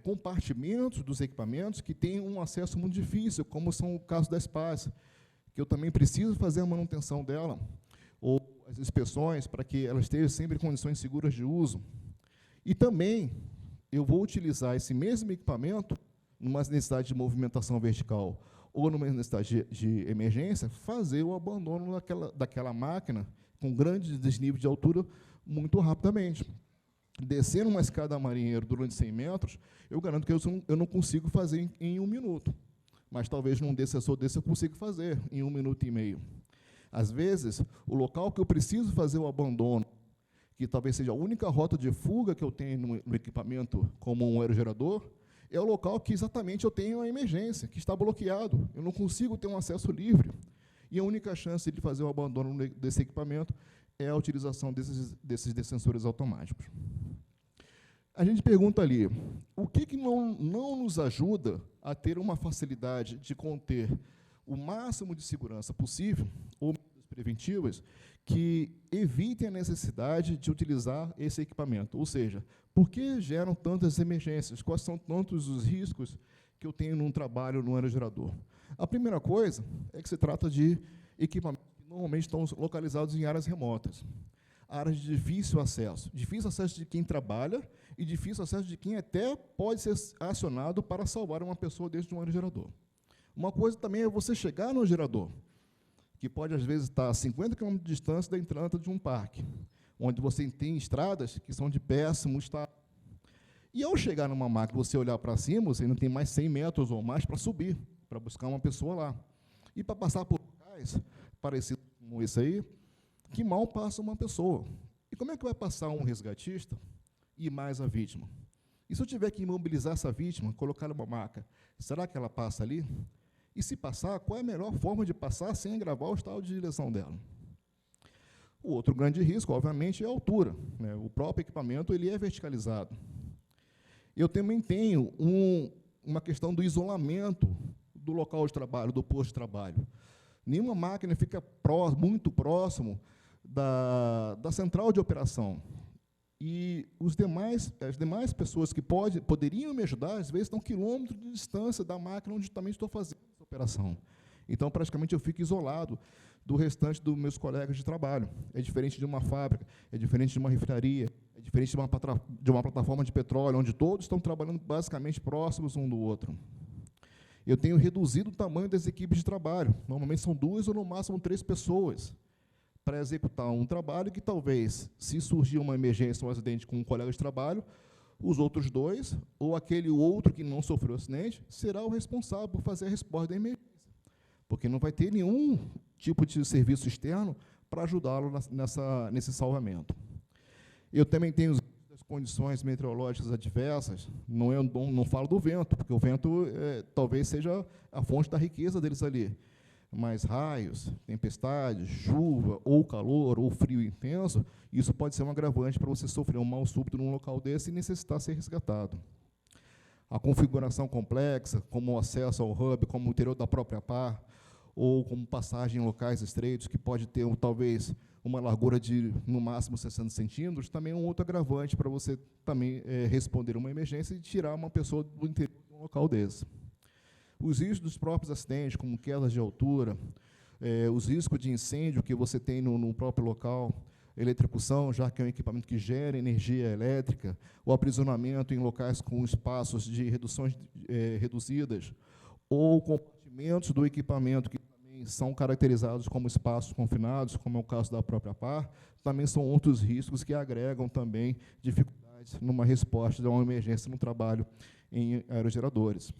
compartimentos dos equipamentos que têm um acesso muito difícil, como são o caso das pás, que eu também preciso fazer a manutenção dela, ou as inspeções, para que elas estejam sempre em condições seguras de uso. E também eu vou utilizar esse mesmo equipamento numa necessidade de movimentação vertical ou numa necessidade de emergência, fazer o abandono daquela máquina com grande desnível de altura muito rapidamente. Descendo uma escada marinheiro durante 100 metros, eu garanto que eu não consigo fazer em 1 minuto. Mas talvez num descessor desse eu consiga fazer em 1 minuto e meio. Às vezes, o local que eu preciso fazer o abandono, que talvez seja a única rota de fuga que eu tenho no equipamento como um aerogerador, é o local que exatamente eu tenho a emergência, que está bloqueado. Eu não consigo ter um acesso livre. E a única chance de fazer o abandono desse equipamento é a utilização desses descensores automáticos. A gente pergunta ali, o que não nos ajuda a ter uma facilidade de conter o máximo de segurança possível, ou medidas preventivas, que evitem a necessidade de utilizar esse equipamento? Ou seja, por que geram tantas emergências? Quais são tantos os riscos que eu tenho num trabalho no aerogerador? A primeira coisa é que se trata de equipamentos que normalmente estão localizados em áreas remotas, áreas de difícil acesso de quem trabalha e difícil acesso de quem até pode ser acionado para salvar uma pessoa dentro de um aerogerador. Uma coisa também é você chegar no gerador, que pode, às vezes, estar a 50 km de distância da entrada de um parque, onde você tem estradas que são de péssimo estado. E, ao chegar numa máquina, você olhar para cima, você ainda tem mais 100 metros ou mais para subir, para buscar uma pessoa lá. E para passar por locais parecidos com esse aí, que mal passa uma pessoa. E como é que vai passar um resgatista e mais a vítima? E se eu tiver que imobilizar essa vítima, colocar numa maca, será que ela passa ali? E se passar, qual é a melhor forma de passar sem agravar o estado de lesão dela? O outro grande risco, obviamente, é a altura, né? O próprio equipamento ele é verticalizado. Eu também tenho uma questão do isolamento do local de trabalho, do posto de trabalho. Nenhuma máquina fica muito próximo da central de operação. E as demais pessoas que poderiam me ajudar, às vezes, estão quilômetros de distância da máquina onde também estou fazendo essa operação. Então, praticamente, eu fico isolado do restante dos meus colegas de trabalho. É diferente de uma fábrica, é diferente de uma refinaria, é diferente de uma plataforma de petróleo, onde todos estão trabalhando basicamente próximos um do outro. Eu tenho reduzido o tamanho das equipes de trabalho. Normalmente são 2 ou, no máximo, 3 pessoas para executar um trabalho que, talvez, se surgir uma emergência ou um acidente com um colega de trabalho, os outros 2, ou aquele outro que não sofreu acidente, será o responsável por fazer a resposta da emergência, porque não vai ter nenhum tipo de serviço externo para ajudá-lo nesse salvamento. Eu também tenho as condições meteorológicas adversas, não falo do vento, porque o vento talvez seja a fonte da riqueza deles ali, mas raios, tempestades, chuva, ou calor, ou frio intenso, isso pode ser um agravante para você sofrer um mal súbito num local desse e necessitar ser resgatado. A configuração complexa, como o acesso ao hub, como o interior da própria pá, ou como passagem em locais estreitos, que pode ter, talvez, uma largura de, no máximo, 60 centímetros, também é um outro agravante para você também responder uma emergência e tirar uma pessoa do interior de um local desse. Os riscos dos próprios acidentes, como quedas de altura, os riscos de incêndio que você tem no próprio local, eletrocução, já que é um equipamento que gera energia elétrica, o aprisionamento em locais com espaços de reduções reduzidas, ou compartimentos do equipamento que também são caracterizados como espaços confinados, como é o caso da própria PAR, também são outros riscos que agregam também dificuldades numa resposta a uma emergência no trabalho em aerogeradores.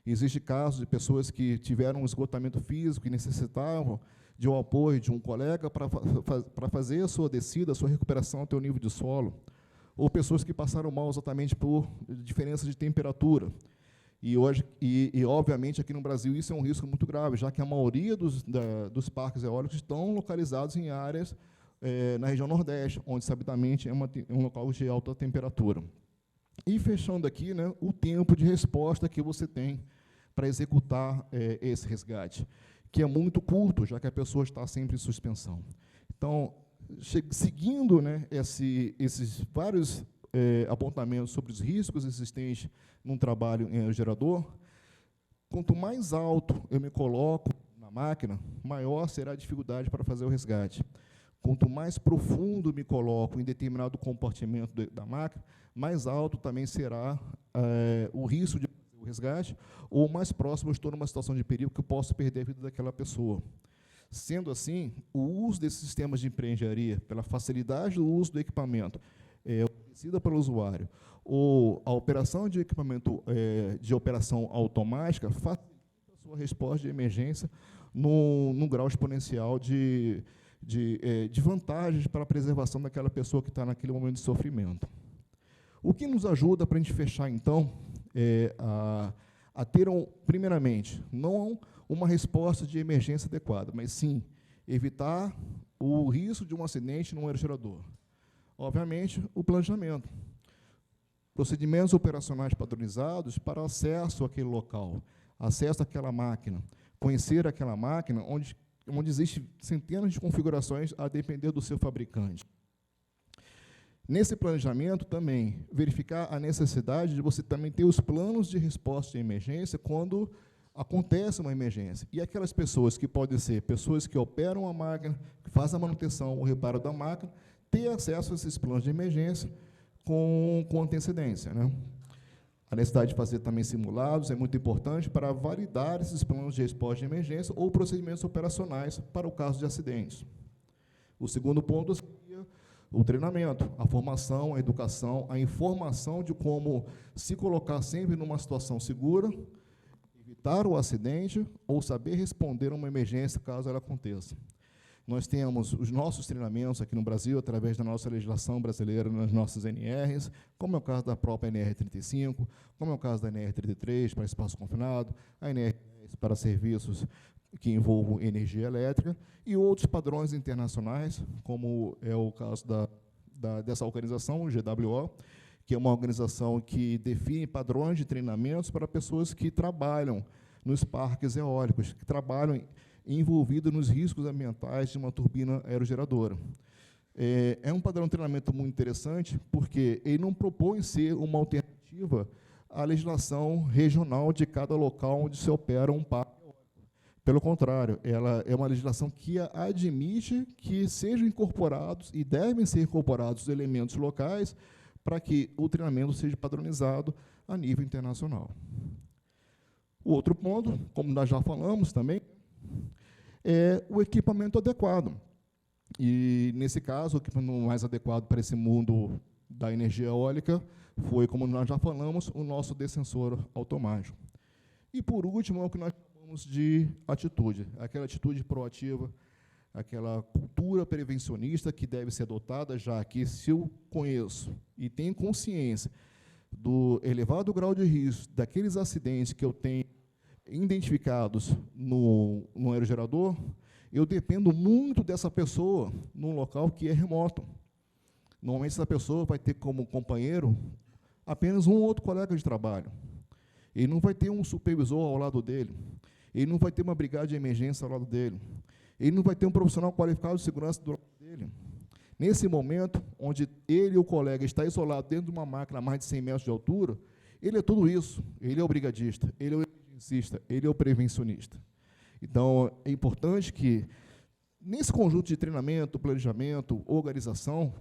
Existem casos de pessoas que tiveram um esgotamento físico e necessitavam de um apoio de um colega para fazer a sua descida, a sua recuperação até o nível de solo, ou pessoas que passaram mal exatamente por diferença de temperatura. E obviamente, aqui no Brasil, isso é um risco muito grave, já que a maioria dos parques eólicos estão localizados em áreas na região Nordeste, onde, sabidamente, é um local de alta temperatura. E, fechando aqui, né, o tempo de resposta que você tem para executar esse resgate, que é muito curto, já que a pessoa está sempre em suspensão. Então, seguindo, né, esses vários apontamentos sobre os riscos existentes num trabalho em aerogerador, quanto mais alto eu me coloco na máquina, maior será a dificuldade para fazer o resgate. Quanto mais profundo me coloco em determinado compartimento da máquina, mais alto também será o risco de fazer o resgate, ou mais próximo eu estou numa situação de perigo que eu posso perder a vida daquela pessoa. Sendo assim, o uso desses sistemas de pré-engenharia, pela facilidade do uso do equipamento, oferecida pelo usuário, ou a operação de equipamento de operação automática, facilita a sua resposta de emergência num grau exponencial de vantagens para a preservação daquela pessoa que está naquele momento de sofrimento. O que nos ajuda para a gente fechar, então, a ter, primeiramente, não uma resposta de emergência adequada, mas sim evitar o risco de um acidente num aerogerador. Obviamente, o planejamento. Procedimentos operacionais padronizados para acesso àquele local, acesso àquela máquina, conhecer aquela máquina onde existem centenas de configurações a depender do seu fabricante. Nesse planejamento, também, verificar a necessidade de você também ter os planos de resposta de emergência quando acontece uma emergência. E aquelas pessoas que podem ser pessoas que operam a máquina, que fazem a manutenção, o reparo da máquina, ter acesso a esses planos de emergência com antecedência, né? A necessidade de fazer também simulados é muito importante para validar esses planos de resposta de emergência ou procedimentos operacionais para o caso de acidentes. O segundo ponto seria o treinamento, a formação, a educação, a informação de como se colocar sempre numa situação segura, evitar o acidente ou saber responder a uma emergência caso ela aconteça. Nós temos os nossos treinamentos aqui no Brasil, através da nossa legislação brasileira, nas nossas NRs, como é o caso da própria NR35, como é o caso da NR33 para espaço confinado, a NR10 para serviços que envolvam energia elétrica, e outros padrões internacionais, como é o caso dessa organização, o GWO, que é uma organização que define padrões de treinamentos para pessoas que trabalham nos parques eólicos, que trabalham envolvido nos riscos ambientais de uma turbina aerogeradora. É um padrão de treinamento muito interessante, porque ele não propõe ser uma alternativa à legislação regional de cada local onde se opera um parque eólico. Pelo contrário, ela é uma legislação que admite que sejam incorporados, e devem ser incorporados, elementos locais para que o treinamento seja padronizado a nível internacional. O outro ponto, como nós já falamos também, é o equipamento adequado. E, nesse caso, o equipamento mais adequado para esse mundo da energia eólica foi, como nós já falamos, o nosso descensor automático. E, por último, é o que nós chamamos de atitude, aquela atitude proativa, aquela cultura prevencionista que deve ser adotada, já que, se eu conheço e tenho consciência do elevado grau de risco daqueles acidentes que eu tenho identificados no aerogerador, eu dependo muito dessa pessoa num local que é remoto. Normalmente, essa pessoa vai ter como companheiro apenas um ou outro colega de trabalho. Ele não vai ter um supervisor ao lado dele. Ele não vai ter uma brigada de emergência ao lado dele. Ele não vai ter um profissional qualificado de segurança do lado dele. Nesse momento, onde ele e o colega estão isolados dentro de uma máquina a mais de 100 metros de altura, ele é tudo isso. Ele é o brigadista, ele é o ele é o prevencionista. Então, é importante que, nesse conjunto de treinamento, planejamento, organização,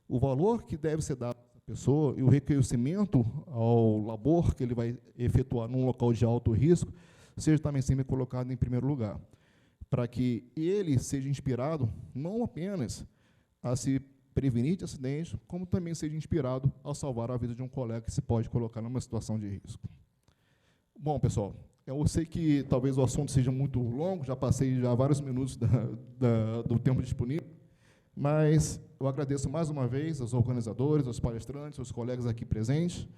o valor que deve ser dado a essa pessoa e o reconhecimento ao labor que ele vai efetuar num local de alto risco seja também sempre colocado em primeiro lugar, para que ele seja inspirado não apenas a se prevenir de acidentes, como também seja inspirado a salvar a vida de um colega que se pode colocar numa situação de risco. Bom, pessoal, eu sei que talvez o assunto seja muito longo, já passei já vários minutos do tempo disponível, mas eu agradeço mais uma vez aos organizadores, aos palestrantes, aos colegas aqui presentes,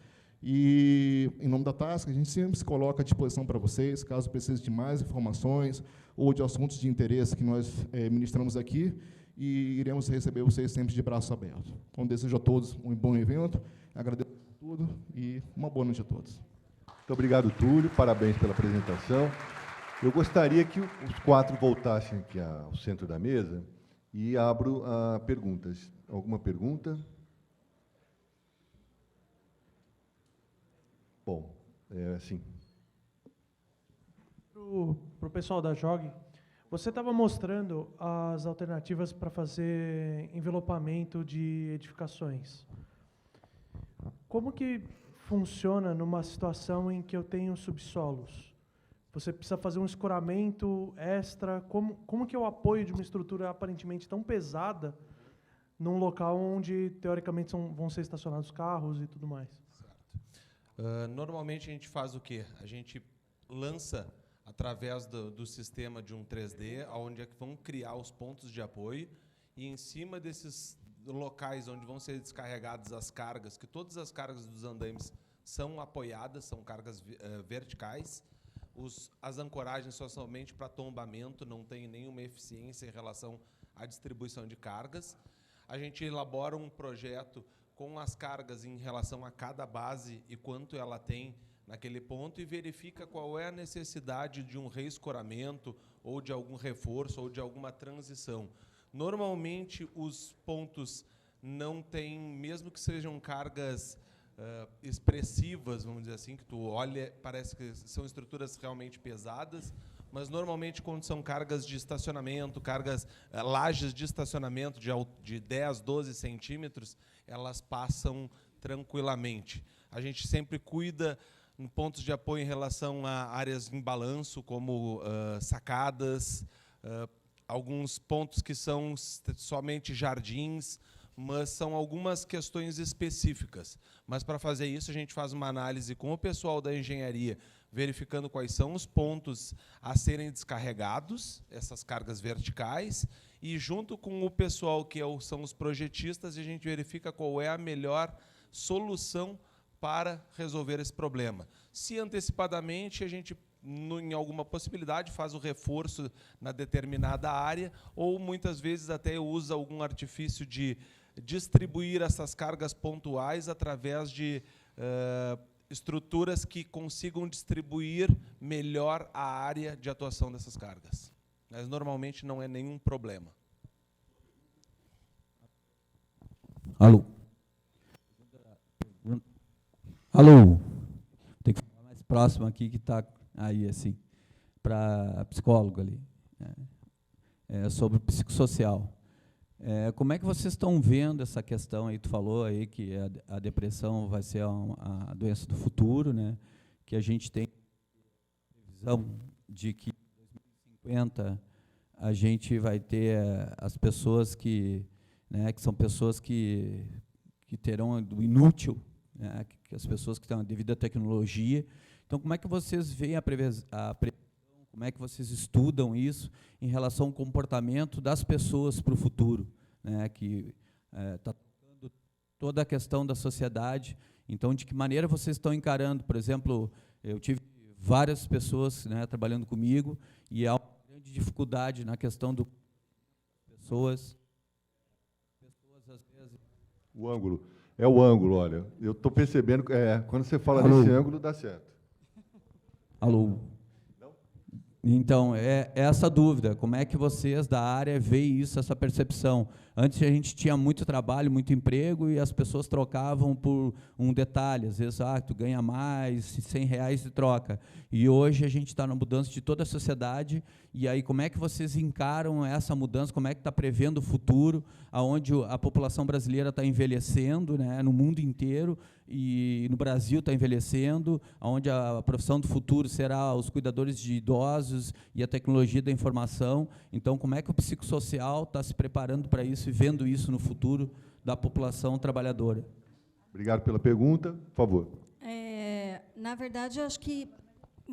e, em nome da TASC, a gente sempre se coloca à disposição para vocês, caso precise de mais informações ou de assuntos de interesse que nós ministramos aqui, e iremos receber vocês sempre de braços abertos. Então, desejo a todos um bom evento, agradeço por tudo e uma boa noite a todos. Muito obrigado, Túlio. Parabéns pela apresentação. Eu gostaria que os quatro voltassem aqui ao centro da mesa e abro a perguntas. Alguma pergunta? Bom, assim. Para o pessoal da JOG, você estava mostrando as alternativas para fazer envelopamento de edificações. Como que funciona numa situação em que eu tenho subsolos? Você precisa fazer um escoramento extra? Como que é o apoio de uma estrutura aparentemente tão pesada num local onde, teoricamente, vão ser estacionados carros e tudo mais? Normalmente, a gente faz o quê? A gente lança, através do sistema de um 3D, onde é que vão criar os pontos de apoio, e em cima desses locais onde vão ser descarregadas as cargas, que todas as cargas dos andaimes são apoiadas, são cargas verticais. As ancoragens são somente para tombamento, não tem nenhuma eficiência em relação à distribuição de cargas. A gente elabora um projeto com as cargas em relação a cada base e quanto ela tem naquele ponto e verifica qual é a necessidade de um reescoramento ou de algum reforço ou de alguma transição. Normalmente, os pontos não têm, mesmo que sejam cargas expressivas, vamos dizer assim, que tu olha, parece que são estruturas realmente pesadas, mas normalmente quando são cargas de estacionamento, lajes de estacionamento de 10, 12 centímetros, elas passam tranquilamente. A gente sempre cuida em pontos de apoio em relação a áreas em balanço, como sacadas, alguns pontos que são somente jardins, mas são algumas questões específicas. Mas, para fazer isso, a gente faz uma análise com o pessoal da engenharia, verificando quais são os pontos a serem descarregados, essas cargas verticais, e, junto com o pessoal que são os projetistas, a gente verifica qual é a melhor solução para resolver esse problema. Se antecipadamente a gente, em alguma possibilidade, faz o reforço na determinada área, ou muitas vezes até usa algum artifício de distribuir essas cargas pontuais através de estruturas que consigam distribuir melhor a área de atuação dessas cargas. Mas normalmente não é nenhum problema. Alô? Alô? Tem que falar mais próximo aqui, que está aí, assim, para psicólogo ali. Sobre o psicossocial. Como é que vocês estão vendo essa questão aí? Tu falou aí que a depressão vai ser a doença do futuro, né? Que a gente tem visão de que em 2050 a gente vai ter as pessoas que são pessoas que terão do inútil, né? Que as pessoas que têm a devida tecnologia. Então, como é que vocês veem a previsão? Como é que vocês estudam isso em relação ao comportamento das pessoas para o futuro, né, que está tocando toda a questão da sociedade? Então, de que maneira vocês estão encarando? Por exemplo, eu tive várias pessoas, né, trabalhando comigo, e há uma grande dificuldade na questão do pessoas às vezes. O ângulo. É o ângulo, olha. Eu estou percebendo que quando você fala Alô? desse ângulo, dá certo. Alô? Então, essa dúvida, como é que vocês da área veem isso, essa percepção? Antes a gente tinha muito trabalho, muito emprego, e as pessoas trocavam por um detalhe, às vezes, tu ganha mais, R$100 de troca. E hoje a gente está na mudança de toda a sociedade, e aí como é que vocês encaram essa mudança, como é que está prevendo o futuro, onde a população brasileira está envelhecendo, né, no mundo inteiro, e no Brasil está envelhecendo, onde a profissão do futuro será os cuidadores de idosos e a tecnologia da informação. Então, como é que o psicossocial está se preparando para isso e vendo isso no futuro da população trabalhadora? Obrigado pela pergunta. Por favor. Na verdade, eu acho que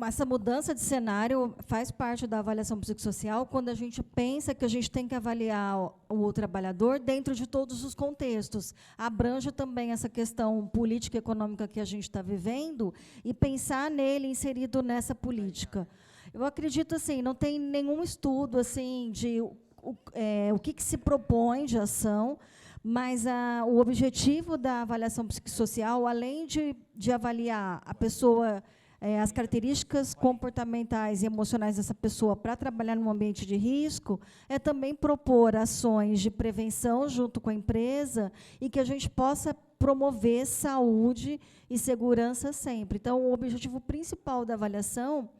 essa mudança de cenário faz parte da avaliação psicossocial, quando a gente pensa que a gente tem que avaliar o trabalhador dentro de todos os contextos. Abrange também essa questão política e econômica que a gente está vivendo e pensar nele inserido nessa política. Eu acredito, assim, não tem nenhum estudo assim de o que se propõe de ação, mas o objetivo da avaliação psicossocial, além de avaliar a pessoa as características comportamentais e emocionais dessa pessoa para trabalhar num ambiente de risco, é também propor ações de prevenção junto com a empresa e que a gente possa promover saúde e segurança sempre. Então, o objetivo principal da avaliação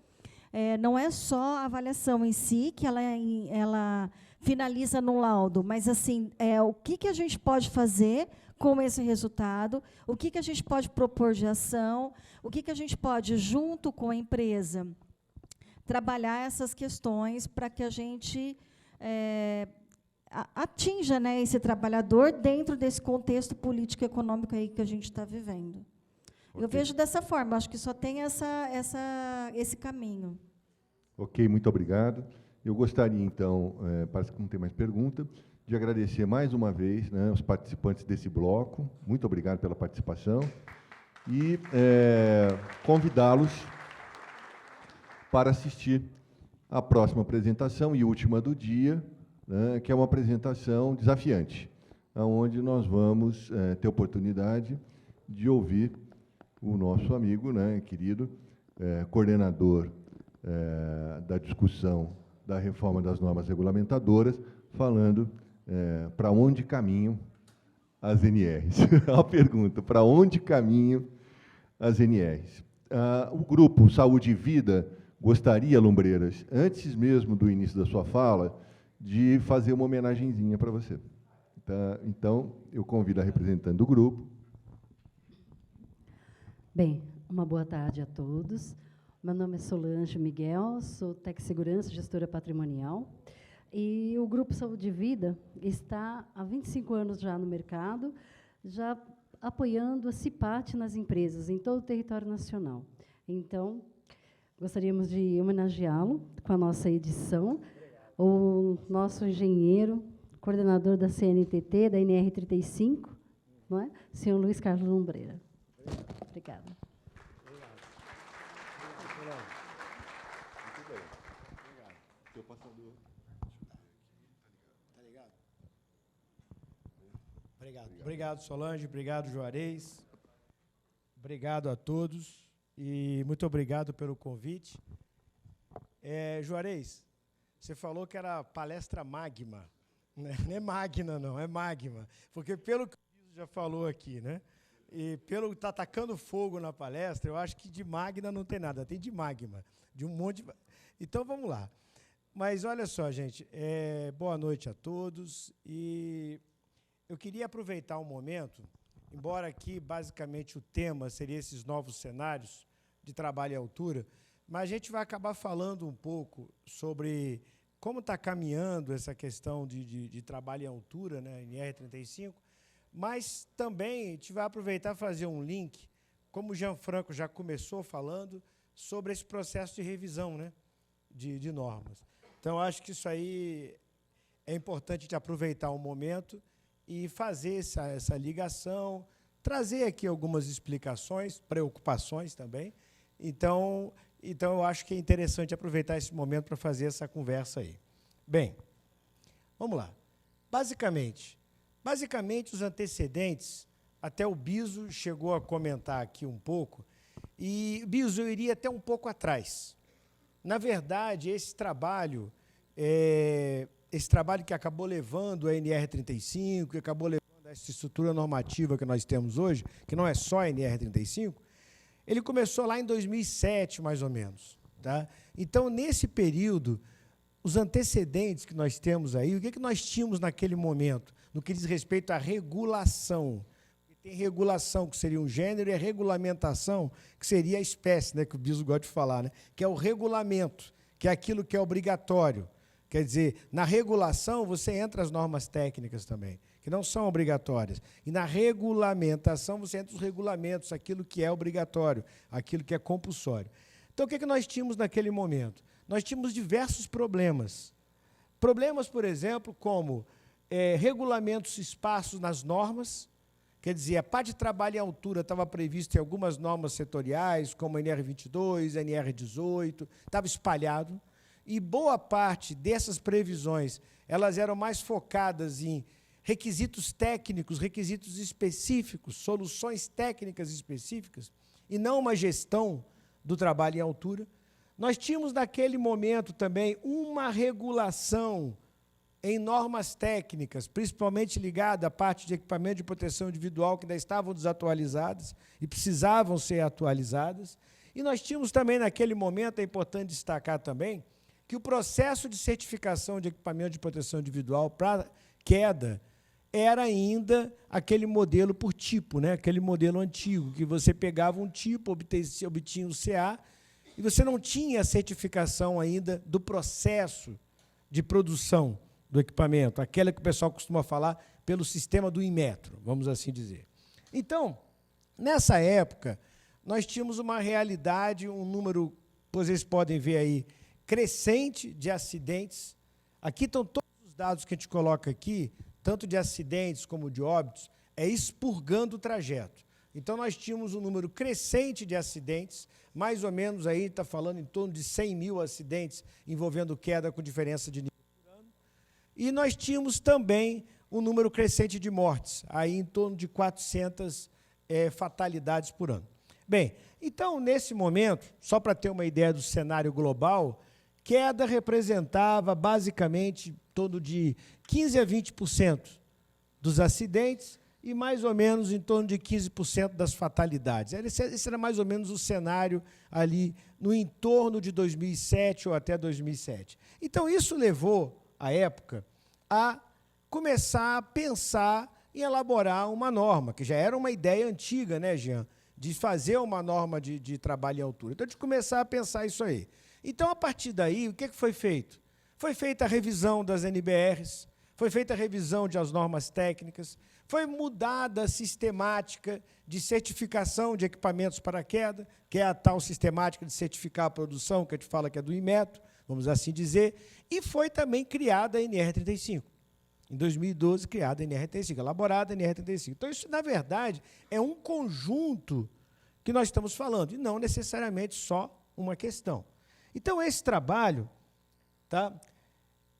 não é só a avaliação em si, que ela finaliza no laudo, mas assim, o que a gente pode fazer com esse resultado, o que a gente pode propor de ação, o que a gente pode, junto com a empresa, trabalhar essas questões para que a gente atinja, né, esse trabalhador dentro desse contexto político e econômico aí que a gente está vivendo. Okay. Eu vejo dessa forma, acho que só tem esse caminho. Ok, muito obrigado. Eu gostaria, então, parece que não tem mais pergunta, de agradecer mais uma vez, né, os participantes desse bloco. Muito obrigado pela participação. E convidá-los para assistir à próxima apresentação e última do dia, né, que é uma apresentação desafiante, onde nós vamos ter oportunidade de ouvir o nosso amigo, né, querido, coordenador da discussão da reforma das normas regulamentadoras, falando para onde caminham as NRs. A pergunta, para onde caminham as NRs? O grupo Saúde e Vida gostaria, Lumbreiras, antes mesmo do início da sua fala, de fazer uma homenagenzinha para você. Tá? Então, eu convido a representante do grupo. Bem, uma boa tarde a todos. Meu nome é Solange Miguel, sou Tec Segurança, gestora patrimonial. E o Grupo Saúde e Vida está há 25 anos já no mercado, já apoiando a CIPAT nas empresas, em todo o território nacional. Então, gostaríamos de homenageá-lo com a nossa edição, o nosso engenheiro, coordenador da CNTT, da NR35, não é? Senhor Luiz Carlos Lumbreira. Obrigada. Obrigado, Solange. Obrigado, Juarez. Obrigado a todos e muito obrigado pelo convite. Juarez, você falou que era palestra magma. Né? Não é magna, não, é magma. Porque pelo que o Biso já falou aqui, né? E pelo que está atacando fogo na palestra, eu acho que de magna não tem nada, tem de magma, de um monte de... Então, vamos lá. Mas, olha só, gente, boa noite a todos. E eu queria aproveitar um momento, embora aqui, basicamente, o tema seria esses novos cenários de trabalho à altura, mas a gente vai acabar falando um pouco sobre como está caminhando essa questão de trabalho em altura, né, em R35, mas também a gente vai aproveitar e fazer um link, como o Gianfranco já começou falando, sobre esse processo de revisão, né, de normas. Então, acho que isso aí é importante de aproveitar o momento e fazer essa ligação, trazer aqui algumas explicações, preocupações também. Então, eu acho que é interessante aproveitar esse momento para fazer essa conversa aí. Bem, vamos lá. Basicamente, os antecedentes, até o Biso chegou a comentar aqui um pouco, e, Biso, eu iria até um pouco atrás. Na verdade, esse trabalho que acabou levando a NR35, que acabou levando a essa estrutura normativa que nós temos hoje, que não é só a NR35, ele começou lá em 2007, mais ou menos. Tá? Então, nesse período, os antecedentes que nós temos aí, o que nós tínhamos naquele momento, no que diz respeito à regulação? Tem regulação, que seria um gênero, e a regulamentação, que seria a espécie, né, que o Biso gosta de falar, né, que é o regulamento, que é aquilo que é obrigatório. Quer dizer, na regulação, você entra as normas técnicas também, que não são obrigatórias. E na regulamentação, você entra os regulamentos, aquilo que é obrigatório, aquilo que é compulsório. Então, o que nós tínhamos naquele momento? Nós tínhamos diversos problemas. Problemas, por exemplo, como regulamentos esparsos nas normas, quer dizer, a parte de trabalho em altura estava prevista em algumas normas setoriais, como a NR22, a NR18, estava espalhado. E boa parte dessas previsões, elas eram mais focadas em requisitos técnicos, requisitos específicos, soluções técnicas específicas, e não uma gestão do trabalho em altura. Nós tínhamos, naquele momento, também uma regulação em normas técnicas, principalmente ligada à parte de equipamento de proteção individual, que ainda estavam desatualizadas e precisavam ser atualizadas. E nós tínhamos também, naquele momento, é importante destacar também, que o processo de certificação de equipamento de proteção individual para queda era ainda aquele modelo por tipo, né? Aquele modelo antigo, que você pegava um tipo, obtinha o CA, e você não tinha a certificação ainda do processo de produção do equipamento, aquela que o pessoal costuma falar pelo sistema do Inmetro, vamos assim dizer. Então, nessa época, nós tínhamos uma realidade, um número, vocês podem ver aí, crescente de acidentes. Aqui estão todos os dados que a gente coloca aqui, tanto de acidentes como de óbitos, é expurgando o trajeto. Então, nós tínhamos um número crescente de acidentes, mais ou menos aí, está falando em torno de 100 mil acidentes envolvendo queda com diferença de nível por ano. E nós tínhamos também um número crescente de mortes, aí em torno de 400 fatalidades por ano. Bem, então, nesse momento, só para ter uma ideia do cenário global, queda representava, basicamente, em torno de 15% a 20% dos acidentes e mais ou menos em torno de 15% das fatalidades. Esse era mais ou menos o cenário ali no entorno de 2007 ou até 2007. Então, isso levou, à época, a começar a pensar em elaborar uma norma, que já era uma ideia antiga, né, Jean, de fazer uma norma de trabalho em altura. Então, de começar a pensar isso aí. Então, a partir daí, o que foi feito? Foi feita a revisão das NBRs, foi feita a revisão das normas técnicas, foi mudada a sistemática de certificação de equipamentos para queda, que é a tal sistemática de certificar a produção, que a gente fala que é do Inmetro, vamos assim dizer, e foi também criada a NR35. Em 2012, criada a NR35, elaborada a NR35. Então, isso, na verdade, é um conjunto que nós estamos falando, e não necessariamente só uma questão. Então, esse trabalho, tá,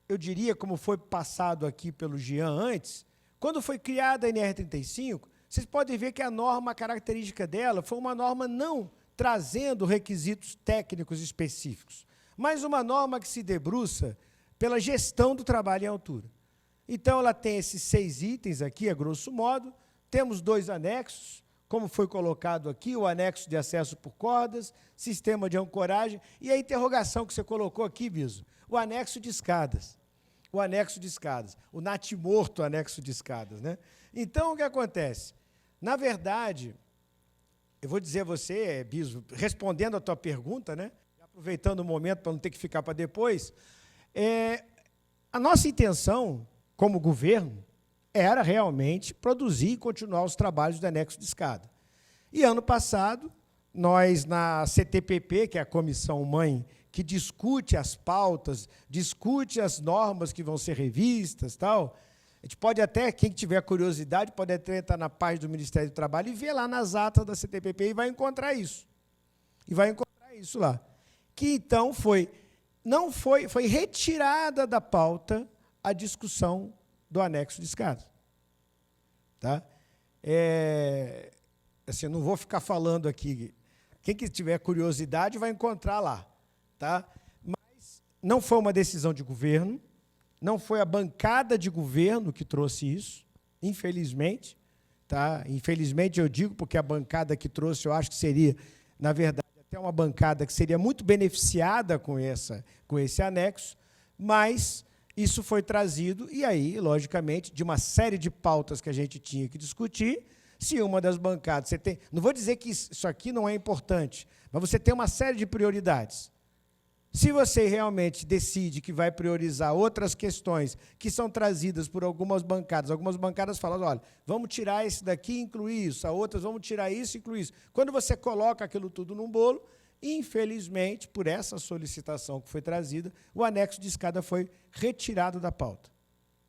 eu diria, como foi passado aqui pelo Jean antes, quando foi criada a NR35, vocês podem ver que a norma, a característica dela, foi uma norma não trazendo requisitos técnicos específicos, mas uma norma que se debruça pela gestão do trabalho em altura. Então, ela tem esses 6 itens aqui, a grosso modo, temos 2 anexos, como foi colocado aqui, o anexo de acesso por cordas, sistema de ancoragem, e a interrogação que você colocou aqui, Biso, o anexo de escadas. O anexo de escadas, o natimorto anexo de escadas, né? Então, o que acontece? Na verdade, eu vou dizer a você, Biso, respondendo a tua pergunta, né? Aproveitando o momento para não ter que ficar para depois, a nossa intenção, como governo, era realmente produzir e continuar os trabalhos do anexo de escada. E, ano passado, nós, na CTPP, que é a comissão-mãe que discute as pautas, discute as normas que vão ser revistas, tal, a gente pode até, quem tiver curiosidade, pode até entrar na página do Ministério do Trabalho e ver lá nas atas da CTPP e vai encontrar isso. E vai encontrar isso lá. Que, então, foi retirada da pauta a discussão do anexo de escada. Tá? Assim, não vou ficar falando aqui. Quem que tiver curiosidade vai encontrar lá. Tá? Mas não foi uma decisão de governo, não foi a bancada de governo que trouxe isso, infelizmente. Tá? Infelizmente, eu digo, porque a bancada que trouxe, eu acho que seria, na verdade, até uma bancada que seria muito beneficiada com esse anexo, mas isso foi trazido, e aí, logicamente, de uma série de pautas que a gente tinha que discutir, se uma das bancadas... Você tem, não vou dizer que isso aqui não é importante, mas você tem uma série de prioridades. Se você realmente decide que vai priorizar outras questões que são trazidas por algumas bancadas falam, olha, vamos tirar esse daqui e incluir isso, a outras vamos tirar isso e incluir isso. Quando você coloca aquilo tudo num bolo, infelizmente, por essa solicitação que foi trazida, o anexo de escada foi retirado da pauta,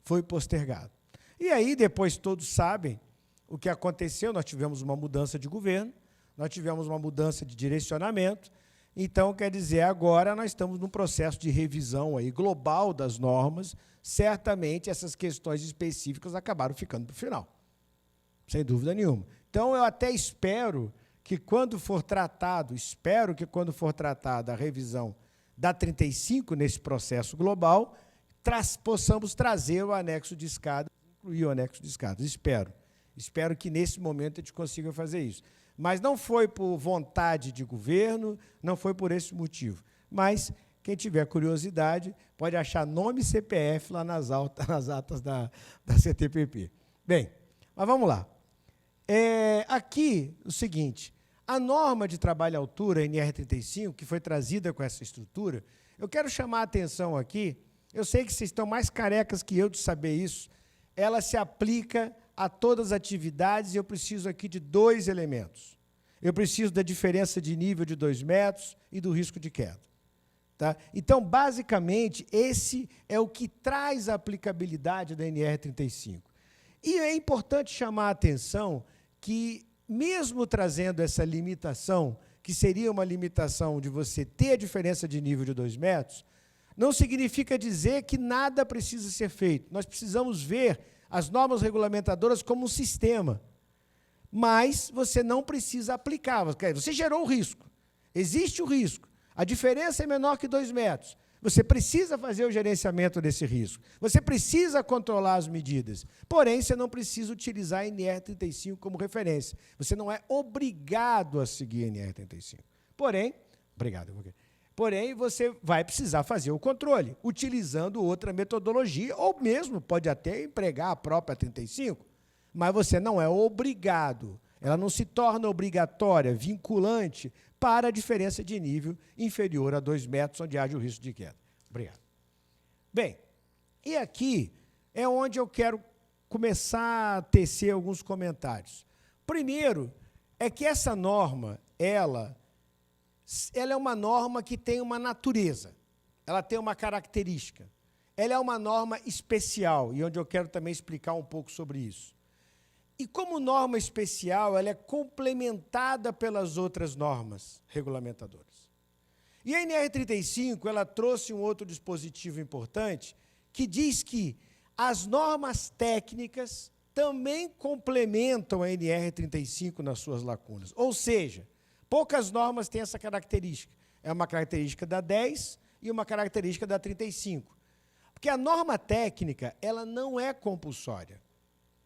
foi postergado. E aí, depois, todos sabem o que aconteceu, nós tivemos uma mudança de governo, nós tivemos uma mudança de direcionamento, então, quer dizer, agora nós estamos num processo de revisão aí global das normas, certamente essas questões específicas acabaram ficando para o final, sem dúvida nenhuma. Então, eu até espero que quando for tratado, espero que quando for tratada a revisão da 35 nesse processo global, possamos trazer o anexo de escadas, incluir o anexo de escadas. Espero que nesse momento a gente consiga fazer isso. Mas não foi por vontade de governo, não foi por esse motivo. Mas quem tiver curiosidade pode achar nome e CPF lá nas atas da CTPP. Bem, mas vamos lá. Aqui, o seguinte, a norma de trabalho à altura, NR35, que foi trazida com essa estrutura, eu quero chamar a atenção aqui, eu sei que vocês estão mais carecas que eu de saber isso, ela se aplica a todas as atividades e eu preciso aqui de 2 elementos. Eu preciso da diferença de nível de 2 metros e do risco de queda. Tá? Então, basicamente, esse é o que traz a aplicabilidade da NR35. E é importante chamar a atenção que, mesmo trazendo essa limitação, que seria uma limitação de você ter a diferença de nível de 2 metros, não significa dizer que nada precisa ser feito. Nós precisamos ver as normas regulamentadoras como um sistema. Mas você não precisa aplicar. Você gerou o risco. Existe o risco. A diferença é menor que 2 metros. Você precisa fazer o gerenciamento desse risco. Você precisa controlar as medidas. Porém, você não precisa utilizar a NR35 como referência. Você não é obrigado a seguir a NR35. Porém, você vai precisar fazer o controle, utilizando outra metodologia, ou mesmo pode até empregar a própria 35, mas você não é obrigado. Ela não se torna obrigatória, vinculante, para a diferença de nível inferior a 2 metros, onde haja o risco de queda. Obrigado. Bem, e aqui é onde eu quero começar a tecer alguns comentários. Primeiro, é que essa norma, ela é uma norma que tem uma natureza, ela tem uma característica. Ela é uma norma especial, e onde eu quero também explicar um pouco sobre isso. E como norma especial, ela é complementada pelas outras normas regulamentadoras. E a NR35, ela trouxe um outro dispositivo importante, que diz que as normas técnicas também complementam a NR35 nas suas lacunas. Ou seja, poucas normas têm essa característica. É uma característica da 10 e uma característica da 35. Porque a norma técnica, ela não é compulsória.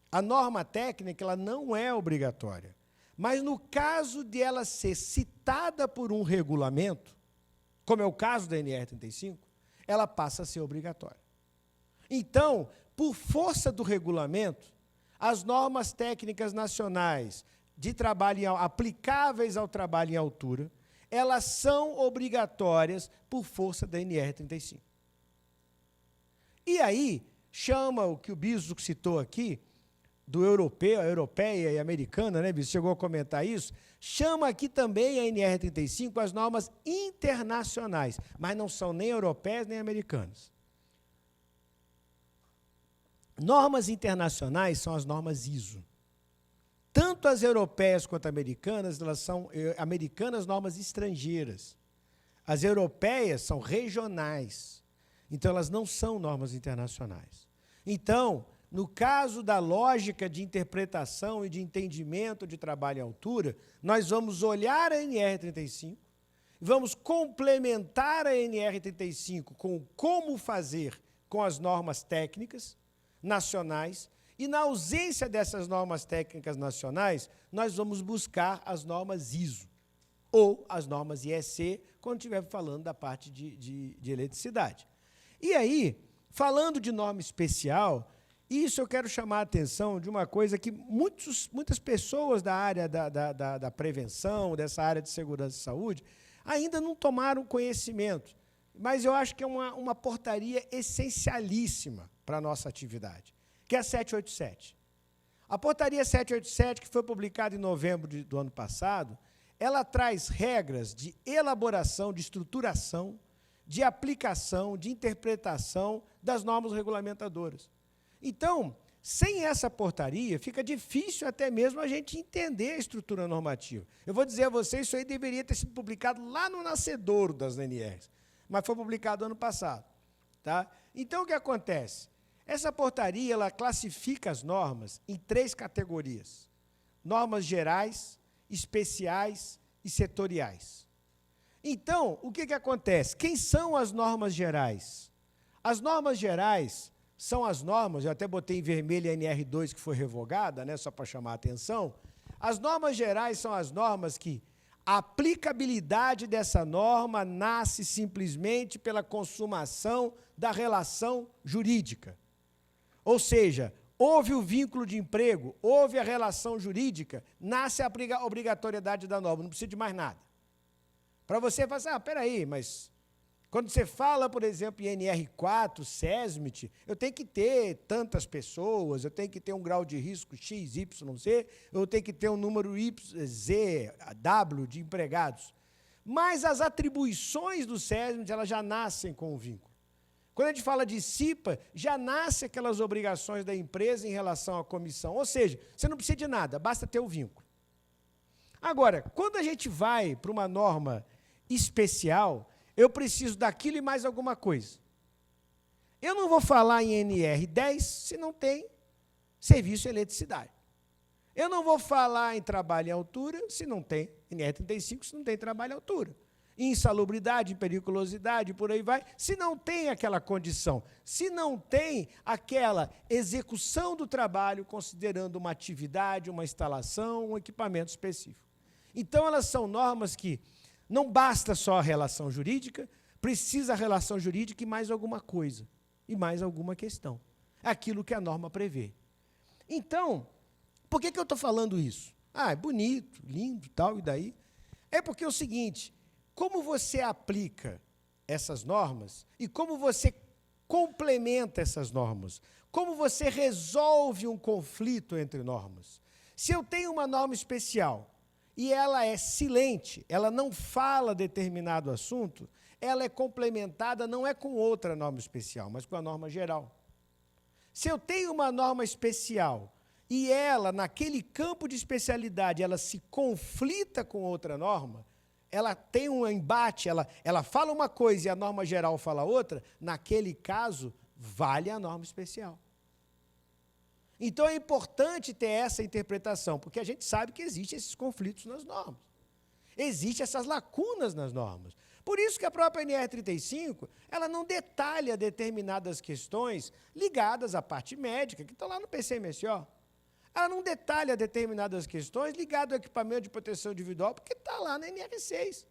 A norma técnica, ela não é obrigatória. Mas, no caso de ela ser citada por um regulamento, como é o caso da NR35, ela passa a ser obrigatória. Então, por força do regulamento, as normas técnicas nacionais de trabalho aplicáveis ao trabalho em altura, elas são obrigatórias por força da NR35. E aí, chama o que o Bispo citou aqui, do europeu, a europeia e a americana, né, Bispo? Chegou a comentar isso, chama aqui também a NR35 as normas internacionais, mas não são nem europeias nem americanas. Normas internacionais são as normas ISO. Tanto as europeias quanto as americanas, elas são normas estrangeiras. As europeias são regionais, então elas não são normas internacionais. Então, no caso da lógica de interpretação e de entendimento de trabalho em altura, nós vamos olhar a NR35, vamos complementar a NR35 com como fazer com as normas técnicas nacionais, e na ausência dessas normas técnicas nacionais, nós vamos buscar as normas ISO, ou as normas IEC, quando estiver falando da parte de eletricidade. E aí, falando de norma especial, isso eu quero chamar a atenção de uma coisa que muitas pessoas da área da prevenção, dessa área de segurança e saúde, ainda não tomaram conhecimento, mas eu acho que é uma portaria essencialíssima para a nossa atividade, que é a 787. A portaria 787, que foi publicada em novembro do ano passado, ela traz regras de elaboração, de estruturação, de aplicação, de interpretação das normas regulamentadoras. Então, sem essa portaria, fica difícil até mesmo a gente entender a estrutura normativa. Eu vou dizer a vocês, isso aí deveria ter sido publicado lá no nascedouro das NRs, mas foi publicado ano passado. Tá? Então, o que acontece? Essa portaria, ela classifica as normas em 3 categorias. Normas gerais, especiais e setoriais. Então, o que acontece? Quem são as normas gerais? As normas gerais são as normas, eu até botei em vermelho a NR2 que foi revogada, né, só para chamar a atenção. As normas gerais são as normas que a aplicabilidade dessa norma nasce simplesmente pela consumação da relação jurídica. Ou seja, houve o vínculo de emprego, houve a relação jurídica, nasce a obrigatoriedade da norma, não precisa de mais nada. Para você falar assim, peraí, mas quando você fala, por exemplo, em NR4, SESMIT, eu tenho que ter tantas pessoas, eu tenho que ter um grau de risco X, Y, Z, eu tenho que ter um número Y, Z, W de empregados. Mas as atribuições do SESMIT, elas já nascem com o vínculo. Quando a gente fala de CIPA, já nasce aquelas obrigações da empresa em relação à comissão. Ou seja, você não precisa de nada, basta ter o vínculo. Agora, quando a gente vai para uma norma especial, eu preciso daquilo e mais alguma coisa. Eu não vou falar em NR10 se não tem serviço e eletricidade. Eu não vou falar em trabalho em altura se não tem NR35, se não tem trabalho em altura. Insalubridade, periculosidade, por aí vai, se não tem aquela condição, se não tem aquela execução do trabalho considerando uma atividade, uma instalação, um equipamento específico. Então, elas são normas que não basta só a relação jurídica, precisa a relação jurídica e mais alguma coisa, e mais alguma questão. É aquilo que a norma prevê. Então, por que eu estou falando isso? É bonito, lindo, tal, e daí? É porque é o seguinte, como você aplica essas normas e como você complementa essas normas, como você resolve um conflito entre normas. Se eu tenho uma norma especial e ela é silente, ela não fala determinado assunto, ela é complementada não é com outra norma especial, mas com a norma geral. Se eu tenho uma norma especial e ela, naquele campo de especialidade, ela se conflita com outra norma, ela tem um embate, ela fala uma coisa e a norma geral fala outra, naquele caso, vale a norma especial. Então, é importante ter essa interpretação, porque a gente sabe que existem esses conflitos nas normas. Existem essas lacunas nas normas. Por isso que a própria NR35, ela não detalha determinadas questões ligadas à parte médica, que estão lá no PCMSO. Ela não detalha determinadas questões ligadas ao equipamento de proteção individual, porque está lá na NR6.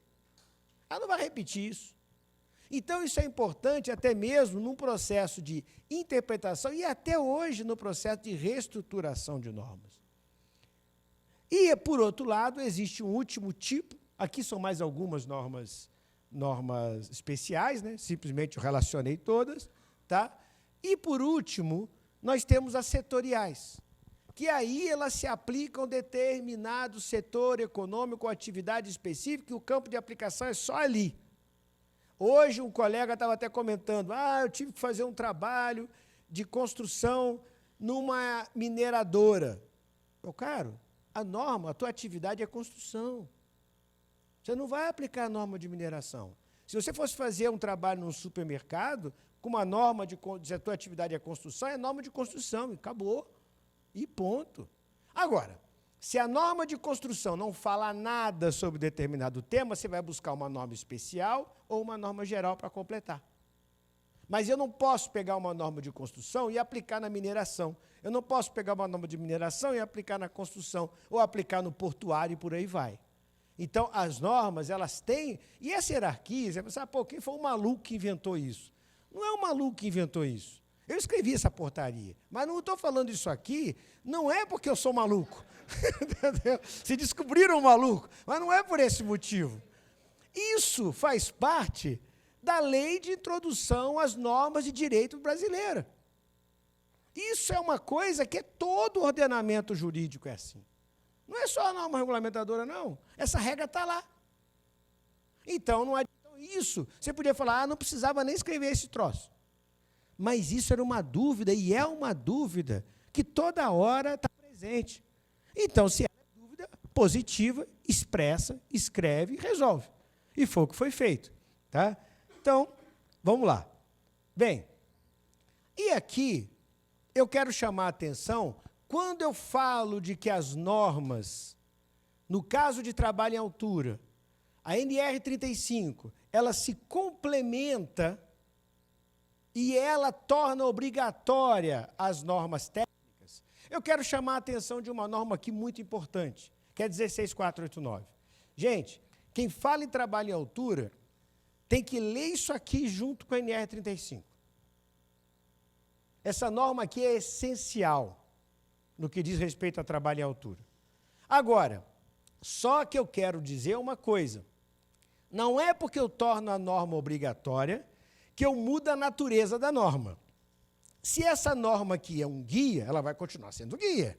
Ela não vai repetir isso. Então, isso é importante até mesmo num processo de interpretação e até hoje no processo de reestruturação de normas. E, por outro lado, existe um último tipo, aqui são mais algumas normas especiais, né? Simplesmente eu relacionei todas, tá? E, por último, nós temos as setoriais, que aí elas se aplicam a determinado setor econômico ou atividade específica, e o campo de aplicação é só ali. Hoje, um colega estava até comentando, eu tive que fazer um trabalho de construção numa mineradora. Caro, a norma, a tua atividade é construção. Você não vai aplicar a norma de mineração. Se você fosse fazer um trabalho num supermercado, com uma norma de a tua atividade é construção, é norma de construção, e acabou. E ponto. Agora, se a norma de construção não fala nada sobre determinado tema, você vai buscar uma norma especial ou uma norma geral para completar. Mas eu não posso pegar uma norma de construção e aplicar na mineração. Eu não posso pegar uma norma de mineração e aplicar na construção, ou aplicar no portuário e por aí vai. Então, as normas, elas têm... E essa hierarquia, você vai pensar, quem foi o maluco que inventou isso? Não é o maluco que inventou isso. Eu escrevi essa portaria, mas não estou falando isso aqui, não é porque eu sou maluco. Se descobriram um maluco, mas não é por esse motivo. Isso faz parte da lei de introdução às normas de direito brasileira. Isso é uma coisa que todo ordenamento jurídico é assim. Não é só a norma regulamentadora, não. Essa regra está lá. Então, não adianta isso. Você podia falar, não precisava nem escrever esse troço. Mas isso era uma dúvida, e é uma dúvida que toda hora está presente. Então, se é dúvida positiva, expressa, escreve e resolve. E foi o que foi feito. Tá? Então, vamos lá. Bem, e aqui eu quero chamar a atenção, quando eu falo de que as normas no caso de trabalho em altura, a NR35, ela se complementa e ela torna obrigatória as normas técnicas. Eu quero chamar a atenção de uma norma aqui muito importante, que é 16489. Gente, quem fala em trabalho em altura tem que ler isso aqui junto com a NR35. Essa norma aqui é essencial no que diz respeito a trabalho em altura. Agora, só que eu quero dizer uma coisa. Não é porque eu torno a norma obrigatória que eu mudo a natureza da norma. Se essa norma aqui é um guia, ela vai continuar sendo guia.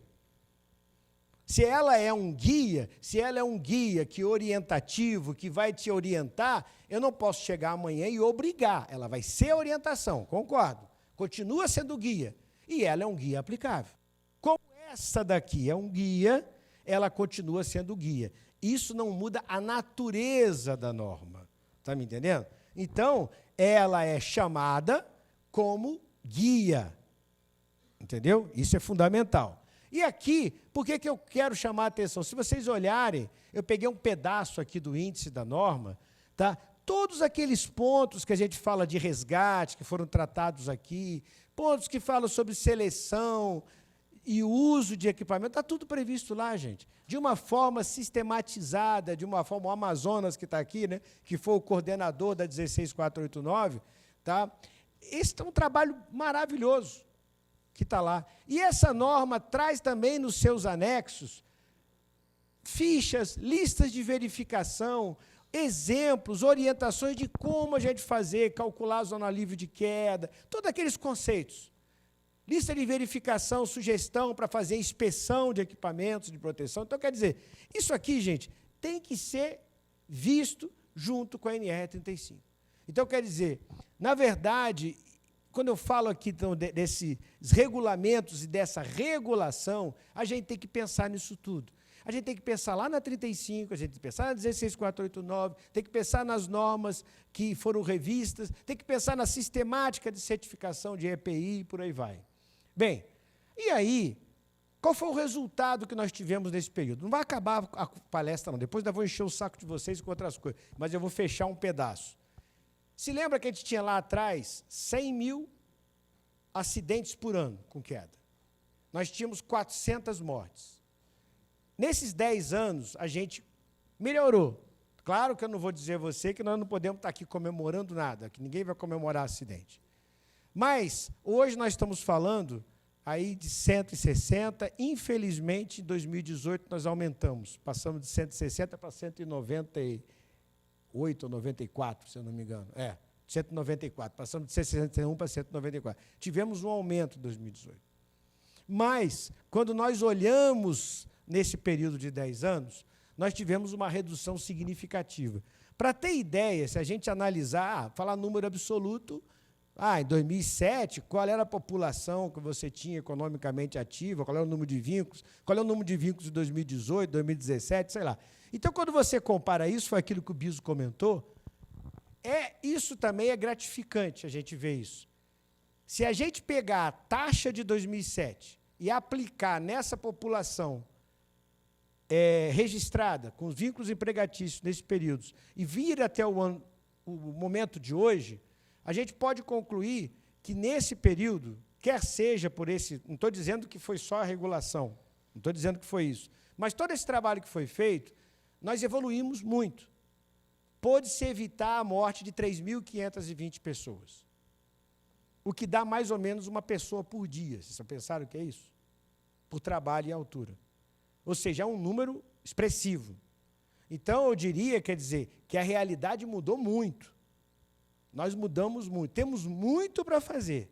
Se ela é um guia, que orientativo, que vai te orientar, eu não posso chegar amanhã e obrigar. Ela vai ser orientação, concordo. Continua sendo guia. E ela é um guia aplicável. Como essa daqui é um guia, ela continua sendo guia. Isso não muda a natureza da norma. Está me entendendo? Então, ela é chamada como guia. Entendeu? Isso é fundamental. E aqui, por que eu quero chamar a atenção? Se vocês olharem, eu peguei um pedaço aqui do índice da norma, tá? Todos aqueles pontos que a gente fala de resgate, que foram tratados aqui, pontos que falam sobre seleção e uso de equipamento, está tudo previsto lá, gente. De uma forma sistematizada, de uma forma, o Amazonas, que está aqui, né, que foi o coordenador da 16489, tá? Esse é um trabalho maravilhoso que está lá. E essa norma traz também nos seus anexos fichas, listas de verificação, exemplos, orientações de como a gente fazer, calcular a zona livre de queda, todos aqueles conceitos. Lista de verificação, sugestão para fazer inspeção de equipamentos de proteção. Então, quer dizer, isso aqui, gente, tem que ser visto junto com a NR35. Então, quer dizer, na verdade, quando eu falo aqui então, desses regulamentos e dessa regulação, a gente tem que pensar nisso tudo. A gente tem que pensar lá na 35, a gente tem que pensar na 16489, tem que pensar nas normas que foram revistas, tem que pensar na sistemática de certificação de EPI e por aí vai. Bem, e aí, qual foi o resultado que nós tivemos nesse período? Não vai acabar a palestra, não. Depois eu vou encher o saco de vocês com outras coisas, mas eu vou fechar um pedaço. Se lembra que a gente tinha lá atrás 100 mil acidentes por ano com queda? Nós tínhamos 400 mortes. Nesses 10 anos, a gente melhorou. Claro que eu não vou dizer a você que nós não podemos estar aqui comemorando nada, que ninguém vai comemorar acidente. Mas, hoje nós estamos falando aí de 160, infelizmente, em 2018 nós aumentamos, passamos de 160 para 198 ou 94, se eu não me engano. 194, passamos de 161 para 194. Tivemos um aumento em 2018. Mas, quando nós olhamos nesse período de 10 anos, nós tivemos uma redução significativa. Para ter ideia, se a gente analisar, falar número absoluto, em 2007, qual era a população que você tinha economicamente ativa, qual era o número de vínculos, qual é o número de vínculos de 2018, 2017, sei lá. Então, quando você compara isso, foi aquilo que o Biso comentou, isso também é gratificante, a gente ver isso. Se a gente pegar a taxa de 2007 e aplicar nessa população registrada, com os vínculos empregatícios nesse período, e vir até o momento de hoje, a gente pode concluir que, nesse período, quer seja por esse... Não estou dizendo que foi só a regulação, não estou dizendo que foi isso, mas todo esse trabalho que foi feito, nós evoluímos muito. Pôde-se evitar a morte de 3.520 pessoas, o que dá mais ou menos uma pessoa por dia. Vocês já pensaram o que é isso? Por trabalho e altura. Ou seja, é um número expressivo. Então, eu diria, quer dizer, que a realidade mudou muito. Nós mudamos muito. Temos muito para fazer.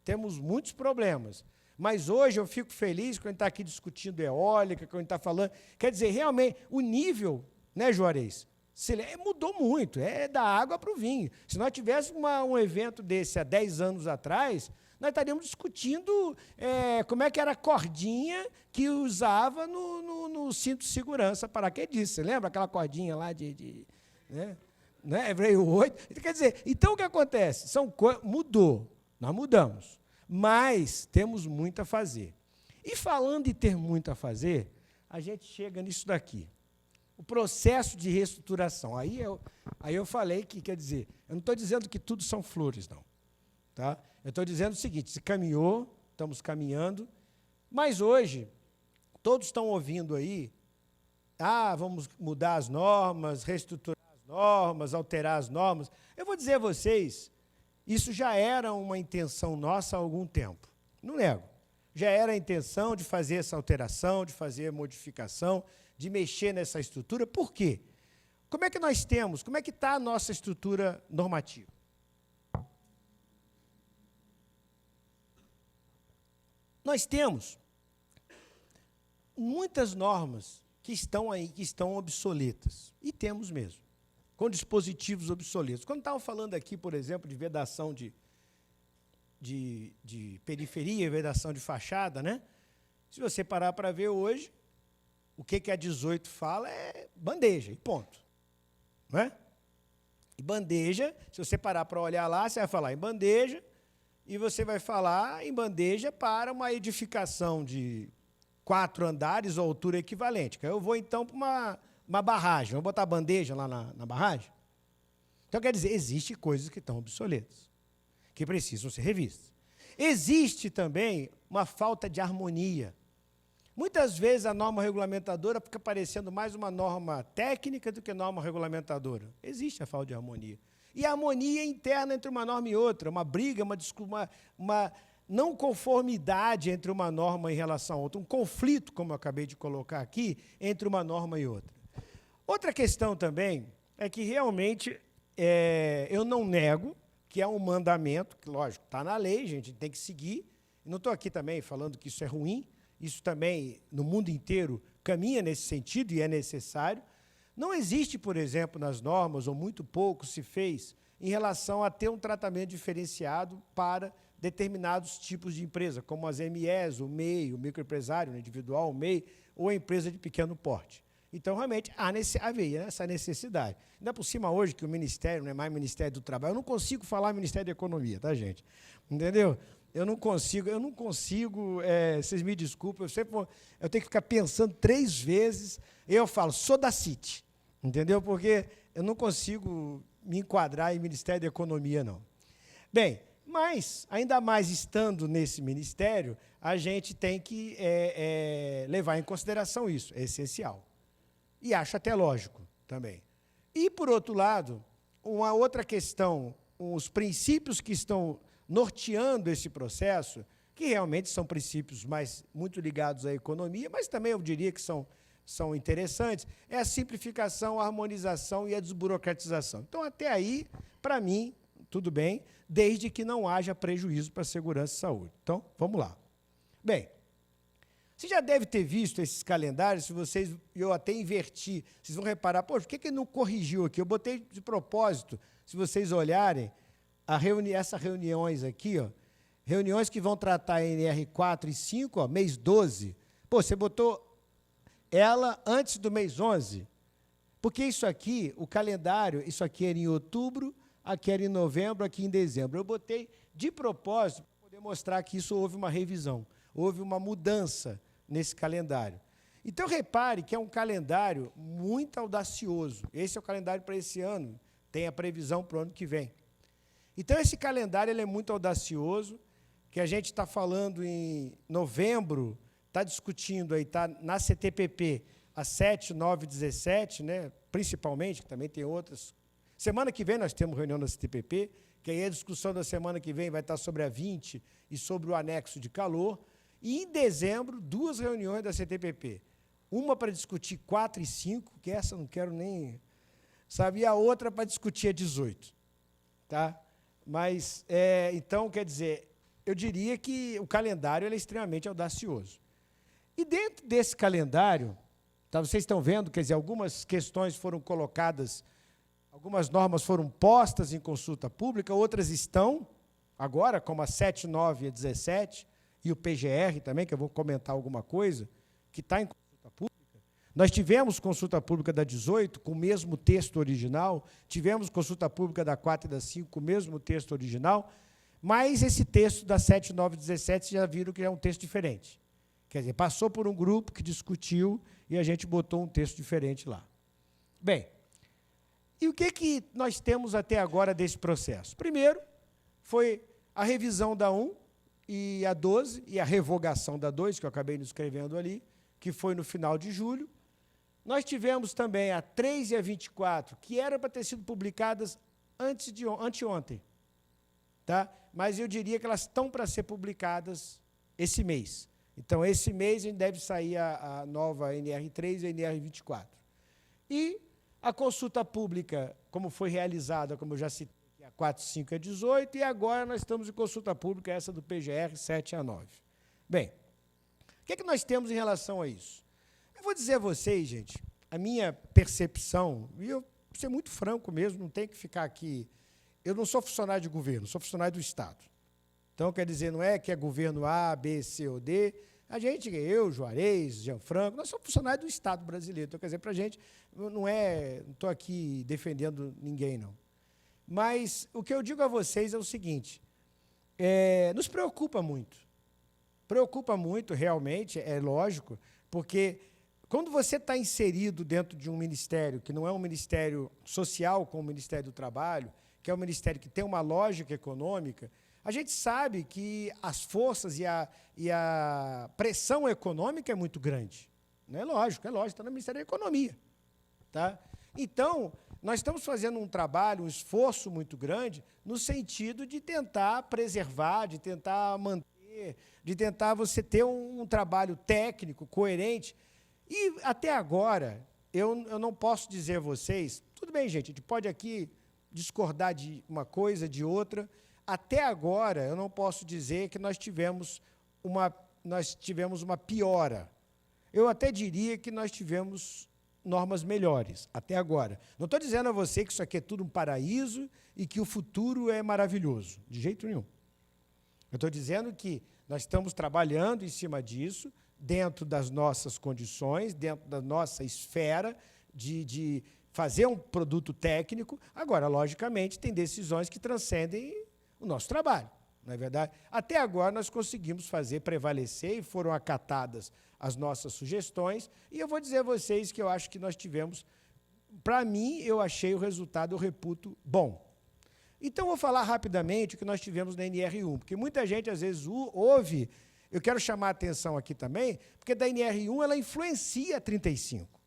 Temos muitos problemas. Mas hoje eu fico feliz quando a gente está aqui discutindo eólica, quando a gente está falando... Quer dizer, realmente, o nível, né, Juarez, mudou muito. É da água para o vinho. Se nós tivéssemos um evento desse há 10 anos atrás, nós estaríamos discutindo como é que era a cordinha que usava no cinto de segurança paraquedista. Você lembra aquela cordinha lá né? Veio 8. Quer dizer, então o que acontece? Mudou, nós mudamos, mas temos muito a fazer. E falando em ter muito a fazer, a gente chega nisso daqui. o processo de reestruturação. Aí eu falei que, quer dizer, eu não estou dizendo que tudo são flores, não. Tá? Eu estou dizendo o seguinte, se caminhou, estamos caminhando, mas hoje, todos estão ouvindo aí, vamos mudar as normas, reestruturar as normas, alterar as normas. Eu vou dizer a vocês, isso já era uma intenção nossa há algum tempo, não nego. Já era a intenção de fazer essa alteração, de fazer a modificação, de mexer nessa estrutura. Por quê? Como é que nós temos, como é que está a nossa estrutura normativa? Nós temos muitas normas que estão aí, que estão obsoletas. E temos mesmo, com dispositivos obsoletos. Quando estavam falando aqui, por exemplo, de vedação de periferia, vedação de fachada, né? Se você parar para ver hoje, o que a 18 fala é bandeja, e ponto. Não é? E bandeja, se você parar para olhar lá, você vai falar em bandeja, e você vai falar em bandeja para uma edificação de 4 andares ou altura equivalente. Eu vou, então, para uma barragem. Vou botar bandeja lá na barragem? Então, quer dizer, existem coisas que estão obsoletas, que precisam ser revistas. Existe também uma falta de harmonia. Muitas vezes a norma regulamentadora fica parecendo mais uma norma técnica do que norma regulamentadora. Existe a falta de harmonia. E a harmonia interna entre uma norma e outra, uma briga, uma não conformidade entre uma norma em relação a outra, um conflito, como eu acabei de colocar aqui, entre uma norma e outra. Outra questão também é que realmente eu não nego que é um mandamento, que, lógico, está na lei, a gente tem que seguir. Não estou aqui também falando que isso é ruim, isso também, no mundo inteiro, caminha nesse sentido e é necessário. Não existe, por exemplo, nas normas, ou muito pouco se fez, em relação a ter um tratamento diferenciado para determinados tipos de empresa, como as MEs, o MEI, o microempresário, o individual, o MEI, ou a empresa de pequeno porte. Então, realmente, havia essa necessidade. Ainda por cima, hoje, que o Ministério não é mais Ministério do Trabalho, eu não consigo falar Ministério da Economia, tá, gente? Entendeu? Eu não consigo, vocês me desculpem, eu tenho que ficar pensando 3 vezes, eu falo, sou da CIT, entendeu? Porque eu não consigo me enquadrar em Ministério da Economia, não. Bem, mas, ainda mais estando nesse ministério, a gente tem que levar em consideração isso, é essencial. E acho até lógico também. E, por outro lado, uma outra questão, os princípios que estão norteando esse processo, que realmente são princípios muito ligados à economia, mas também eu diria que são interessantes, é a simplificação, a harmonização e a desburocratização. Então, até aí, para mim, tudo bem, desde que não haja prejuízo para a segurança e saúde. Então, vamos lá. Bem, você já deve ter visto esses calendários, eu até inverti, vocês vão reparar, poxa, por que não corrigiu aqui? Eu botei de propósito, se vocês olharem, essas reuniões aqui, ó, reuniões que vão tratar NR 4 e 5, ó, mês 12, pô, você botou ela antes do mês 11, porque isso aqui, o calendário, isso aqui era em outubro, aqui era em novembro, aqui em dezembro. Eu botei de propósito para poder mostrar que isso houve uma revisão, houve uma mudança nesse calendário. Então, repare que é um calendário muito audacioso. Esse é o calendário para esse ano, tem a previsão para o ano que vem. Então, esse calendário ele é muito audacioso, que a gente está falando em novembro, está discutindo, aí, está na CTPP, a 7, 9 e 17, né, principalmente, que também tem outras. Semana que vem nós temos reunião da CTPP, que aí a discussão da semana que vem vai estar sobre a 20 e sobre o anexo de calor. E, em dezembro, 2 reuniões da CTPP. Uma para discutir 4 e 5, que essa eu não quero nem... Sabe? E a outra para discutir a 18. Tá? Mas, então, quer dizer, eu diria que o calendário ele é extremamente audacioso. E dentro desse calendário, tá, vocês estão vendo, quer dizer, algumas questões foram colocadas, algumas normas foram postas em consulta pública, outras estão agora, como a 7, 9 e a 17, e o PGR também, que eu vou comentar alguma coisa, que está em consulta pública. Nós tivemos consulta pública da 18 com o mesmo texto original, tivemos consulta pública da 4 e da 5 com o mesmo texto original, mas esse texto da 7, 9 e 17 já viram que é um texto diferente. Quer dizer, passou por um grupo que discutiu e a gente botou um texto diferente lá. Bem, e o que nós temos até agora desse processo? Primeiro, foi a revisão da 1 e a 12, e a revogação da 2, que eu acabei escrevendo ali, que foi no final de julho. Nós tivemos também a 3 e a 24, que eram para ter sido publicadas anteontem, tá? Mas eu diria que elas estão para ser publicadas esse mês. Então, esse mês, a gente deve sair a nova NR3 e a NR24. E a consulta pública, como foi realizada, como eu já citei, a 4, 5 e a 18, e agora nós estamos em consulta pública, essa do PGR 7 a 9. Bem, o que nós temos em relação a isso? Eu vou dizer a vocês, gente, a minha percepção, e eu vou ser muito franco mesmo, não tem que ficar aqui. Eu não sou funcionário de governo, sou funcionário do Estado. Então, quer dizer, não é que é governo A, B, C ou D. A gente, eu, Juarez, Gianfranco, nós somos funcionários do Estado brasileiro. Então, quer dizer, para a gente, não estou aqui defendendo ninguém, não. Mas o que eu digo a vocês é o seguinte, nos preocupa muito, realmente, é lógico, porque quando você está inserido dentro de um ministério, que não é um ministério social como o Ministério do Trabalho, que é um ministério que tem uma lógica econômica, a gente sabe que as forças e a pressão econômica é muito grande. Não é lógico, está no Ministério da Economia. Tá? Então, nós estamos fazendo um trabalho, um esforço muito grande, no sentido de tentar preservar, de tentar manter, de tentar você ter um trabalho técnico, coerente. E, até agora, eu não posso dizer a vocês, tudo bem, gente, a gente pode aqui discordar de uma coisa, de outra. Até agora, eu não posso dizer que nós tivemos uma piora. Eu até diria que nós tivemos normas melhores, até agora. Não estou dizendo a você que isso aqui é tudo um paraíso e que o futuro é maravilhoso, de jeito nenhum. Eu estou dizendo que nós estamos trabalhando em cima disso, dentro das nossas condições, dentro da nossa esfera de fazer um produto técnico. Agora, logicamente, tem decisões que transcendem o nosso trabalho, não é verdade? Até agora, nós conseguimos fazer prevalecer e foram acatadas as nossas sugestões, e eu vou dizer a vocês que eu acho que nós tivemos, para mim, eu achei o resultado, eu reputo, bom. Então, vou falar rapidamente o que nós tivemos na NR1, porque muita gente, às vezes, ouve, eu quero chamar a atenção aqui também, porque da NR1 ela influencia a 35.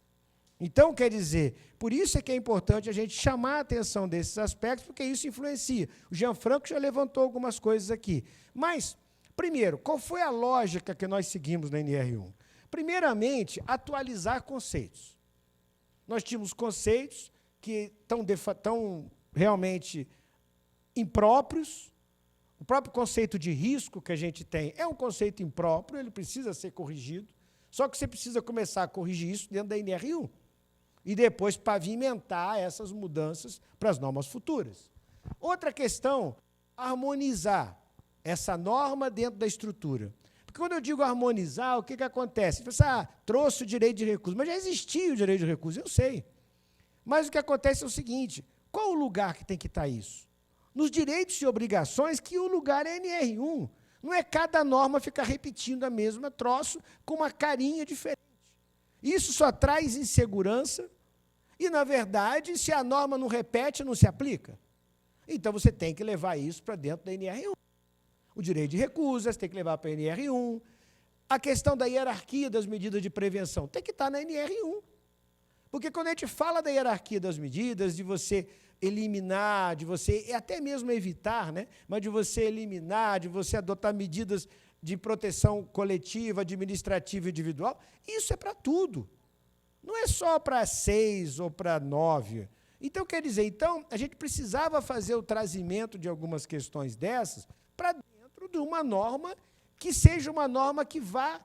Então, quer dizer, por isso é que é importante a gente chamar a atenção desses aspectos, porque isso influencia. O Gianfranco já levantou algumas coisas aqui. Mas, primeiro, qual foi a lógica que nós seguimos na NR1? Primeiramente, atualizar conceitos. Nós tínhamos conceitos que estão realmente impróprios. O próprio conceito de risco que a gente tem é um conceito impróprio, ele precisa ser corrigido, só que você precisa começar a corrigir isso dentro da NR1 e depois pavimentar essas mudanças para as normas futuras. Outra questão, harmonizar essa norma dentro da estrutura. Porque quando eu digo harmonizar, o que acontece? Você trouxe o direito de recurso, mas já existia o direito de recurso, eu sei. Mas o que acontece é o seguinte, qual o lugar que tem que estar isso? Nos direitos e obrigações, que o lugar é NR1. Não é cada norma ficar repetindo a mesma troço com uma carinha diferente. Isso só traz insegurança e, na verdade, se a norma não repete, não se aplica. Então, você tem que levar isso para dentro da NR1. O direito de recusas tem que levar para a NR1. A questão da hierarquia das medidas de prevenção tem que estar na NR1. Porque quando a gente fala da hierarquia das medidas, de você eliminar, de você até mesmo evitar, né? Mas de você eliminar, de você adotar medidas de proteção coletiva, administrativa e individual, isso é para tudo. Não é só para 6 ou para 9. Então, quer dizer, a gente precisava fazer o trazimento de algumas questões dessas para dentro de uma norma que seja uma norma que vá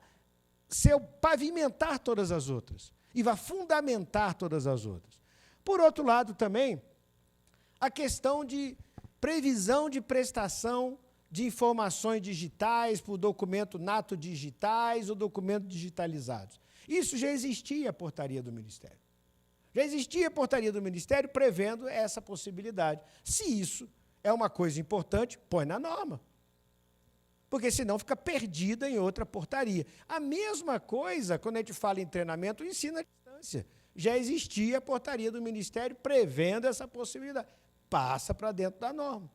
pavimentar todas as outras e vá fundamentar todas as outras. Por outro lado, também, a questão de previsão de prestação de informações digitais por documento nato digitais ou documentos digitalizados. Isso já existia a portaria do Ministério. Já existia a portaria do Ministério prevendo essa possibilidade. Se isso é uma coisa importante, põe na norma. Porque senão fica perdida em outra portaria. A mesma coisa, quando a gente fala em treinamento, ensino à distância. já existia a portaria do Ministério prevendo essa possibilidade. Passa para dentro da norma.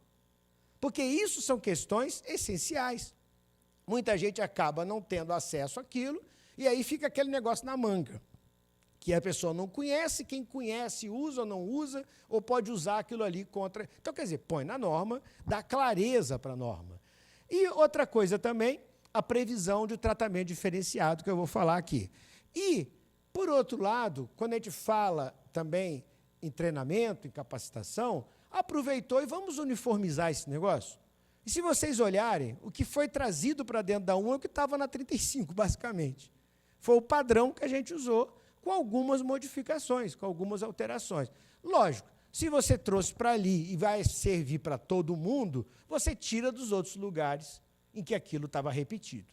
Porque isso são questões essenciais. Muita gente acaba não tendo acesso àquilo, e aí fica aquele negócio na manga, que a pessoa não conhece, quem conhece usa ou não usa, ou pode usar aquilo ali contra... Então, quer dizer, põe na norma, dá clareza para a norma. E outra coisa também, a previsão de tratamento diferenciado, que eu vou falar aqui. E, por outro lado, quando a gente fala também em treinamento, em capacitação, aproveitou e vamos uniformizar esse negócio. E se vocês olharem, o que foi trazido para dentro da 1 é o que estava na 35, basicamente. Foi o padrão que a gente usou, com algumas modificações, com algumas alterações. Lógico, se você trouxe para ali e vai servir para todo mundo, você tira dos outros lugares em que aquilo estava repetido.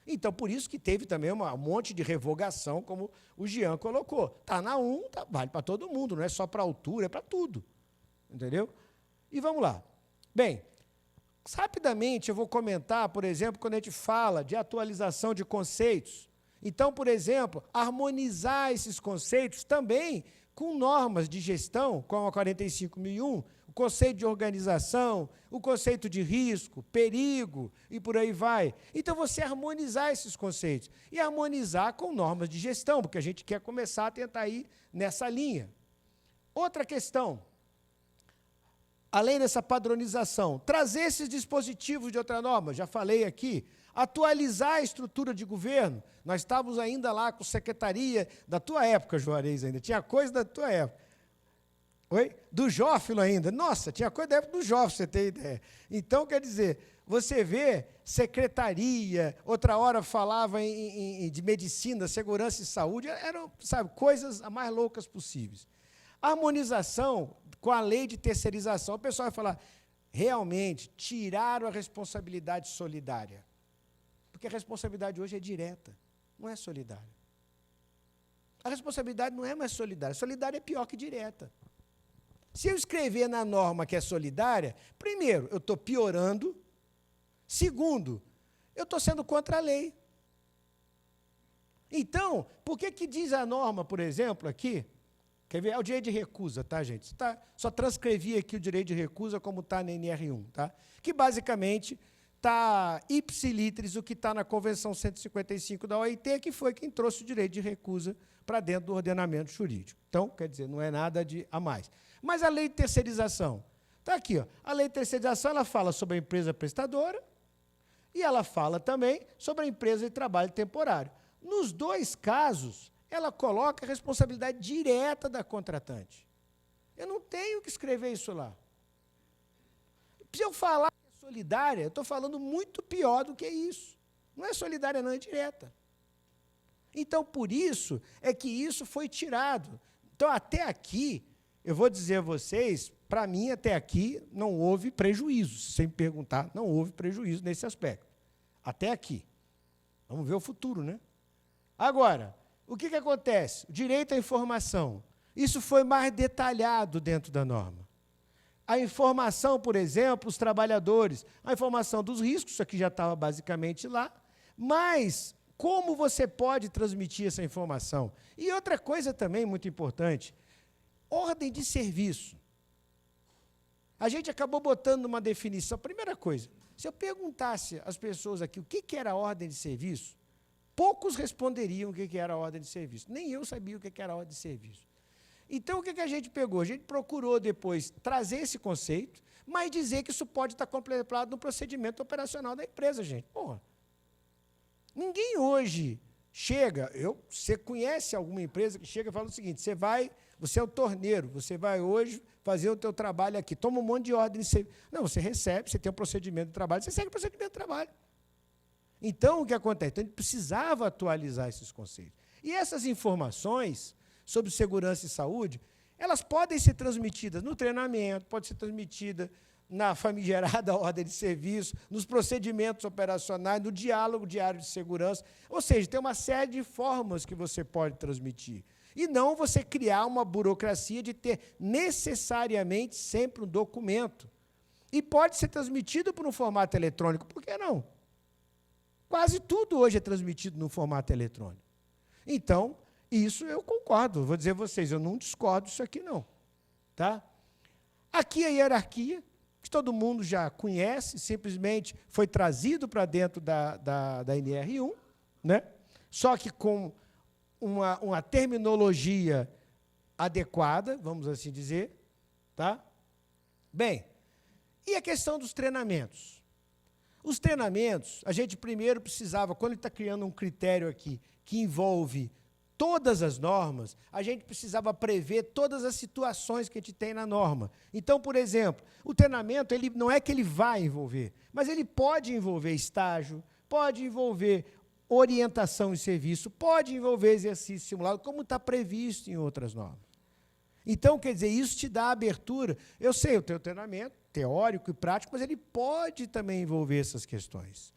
Então, por isso que teve também um monte de revogação, como o Jean colocou. Está na 1, vale para todo mundo, não é só para a altura, é para tudo. Entendeu? E vamos lá. Bem, rapidamente eu vou comentar, por exemplo, quando a gente fala de atualização de conceitos. Então, por exemplo, harmonizar esses conceitos também com normas de gestão, como a 45.001, o conceito de organização, o conceito de risco, perigo, e por aí vai. Então, você harmonizar esses conceitos. E harmonizar com normas de gestão, porque a gente quer começar a tentar ir nessa linha. Outra questão, além dessa padronização, trazer esses dispositivos de outra norma, já falei aqui, atualizar a estrutura de governo. Nós estávamos ainda lá com secretaria da tua época, Juarez, ainda. Tinha coisa da tua época. Oi? Do Jófilo ainda. Nossa, tinha coisa da época do Jófilo, você tem ideia. Então, quer dizer, você vê secretaria, outra hora falava de medicina, segurança e saúde, eram, sabe, coisas as mais loucas possíveis. Harmonização com a lei de terceirização. O pessoal vai falar, realmente, tiraram a responsabilidade solidária. Porque a responsabilidade hoje é direta, não é solidária. A responsabilidade não é mais solidária. Solidária é pior que direta. Se eu escrever na norma que é solidária, primeiro, eu estou piorando. Segundo, eu estou sendo contra a lei. Então, por que diz a norma, por exemplo, aqui? Quer ver? É o direito de recusa, tá, gente? Só transcrevi aqui o direito de recusa como está na NR1, tá? Que, basicamente, está ipsilitris o que está na Convenção 155 da OIT, que foi quem trouxe o direito de recusa para dentro do ordenamento jurídico. Então, quer dizer, não é nada a mais. Mas a lei de terceirização, está aqui, ó. A lei de terceirização ela fala sobre a empresa prestadora e ela fala também sobre a empresa de trabalho temporário. Nos dois casos, ela coloca a responsabilidade direta da contratante. Eu não tenho que escrever isso lá. Se eu falar que é solidária, eu estou falando muito pior do que isso. Não é solidária, não, é direta. Então, por isso, é que isso foi tirado. Então, até aqui, eu vou dizer a vocês, para mim, até aqui, não houve prejuízo. Se você me perguntar, não houve prejuízo nesse aspecto. Até aqui. Vamos ver o futuro, né? Agora, o que acontece? O direito à informação. Isso foi mais detalhado dentro da norma. A informação, por exemplo, os trabalhadores, a informação dos riscos, isso aqui já estava basicamente lá, mas como você pode transmitir essa informação? E outra coisa também muito importante, ordem de serviço. A gente acabou botando uma definição. Primeira coisa, se eu perguntasse às pessoas aqui o que era a ordem de serviço, poucos responderiam o que era a ordem de serviço. Nem eu sabia o que era a ordem de serviço. Então, o que a gente pegou? A gente procurou depois trazer esse conceito, mas dizer que isso pode estar contemplado no procedimento operacional da empresa, gente. Porra. Ninguém hoje chega... Você conhece alguma empresa que chega e fala o seguinte, você é o torneiro, você vai hoje fazer o teu trabalho aqui, toma um monte de ordem de serviço. Não, você recebe, você tem um procedimento de trabalho, você segue o procedimento de trabalho. Então, o que acontece? Então, a gente precisava atualizar esses conceitos. E essas informações sobre segurança e saúde, elas podem ser transmitidas no treinamento, pode ser transmitida na famigerada ordem de serviço, nos procedimentos operacionais, no diálogo diário de segurança. Ou seja, tem uma série de formas que você pode transmitir. E não você criar uma burocracia de ter necessariamente sempre um documento. E pode ser transmitido por um formato eletrônico, por que não? Quase tudo hoje é transmitido no formato eletrônico. Então, Isso eu concordo, vou dizer a vocês, eu não discordo disso aqui, não. Tá? Aqui a hierarquia, que todo mundo já conhece, simplesmente foi trazido para dentro da NR1, né? Só que com uma terminologia adequada, vamos assim dizer. Tá? Bem, e a questão dos treinamentos? Os treinamentos, a gente primeiro precisava, quando ele está criando um critério aqui que envolve todas as normas, a gente precisava prever todas as situações que a gente tem na norma. Então, por exemplo, o treinamento, ele não é que ele vai envolver, mas ele pode envolver estágio, pode envolver orientação e serviço, pode envolver exercício simulado, como está previsto em outras normas. Então, quer dizer, isso te dá abertura. Eu sei, eu tenho treinamento teórico e prático, mas ele pode também envolver essas questões.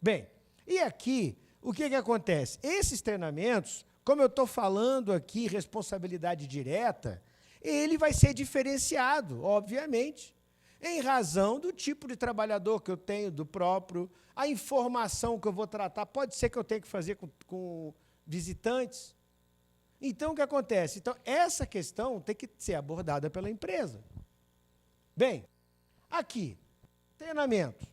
Bem, e aqui, o que acontece? Esses treinamentos, como eu estou falando aqui, responsabilidade direta, ele vai ser diferenciado, obviamente, em razão do tipo de trabalhador que eu tenho, do próprio, a informação que eu vou tratar, pode ser que eu tenha que fazer com visitantes. Então, o que acontece? Então, essa questão tem que ser abordada pela empresa. Bem, aqui, treinamento.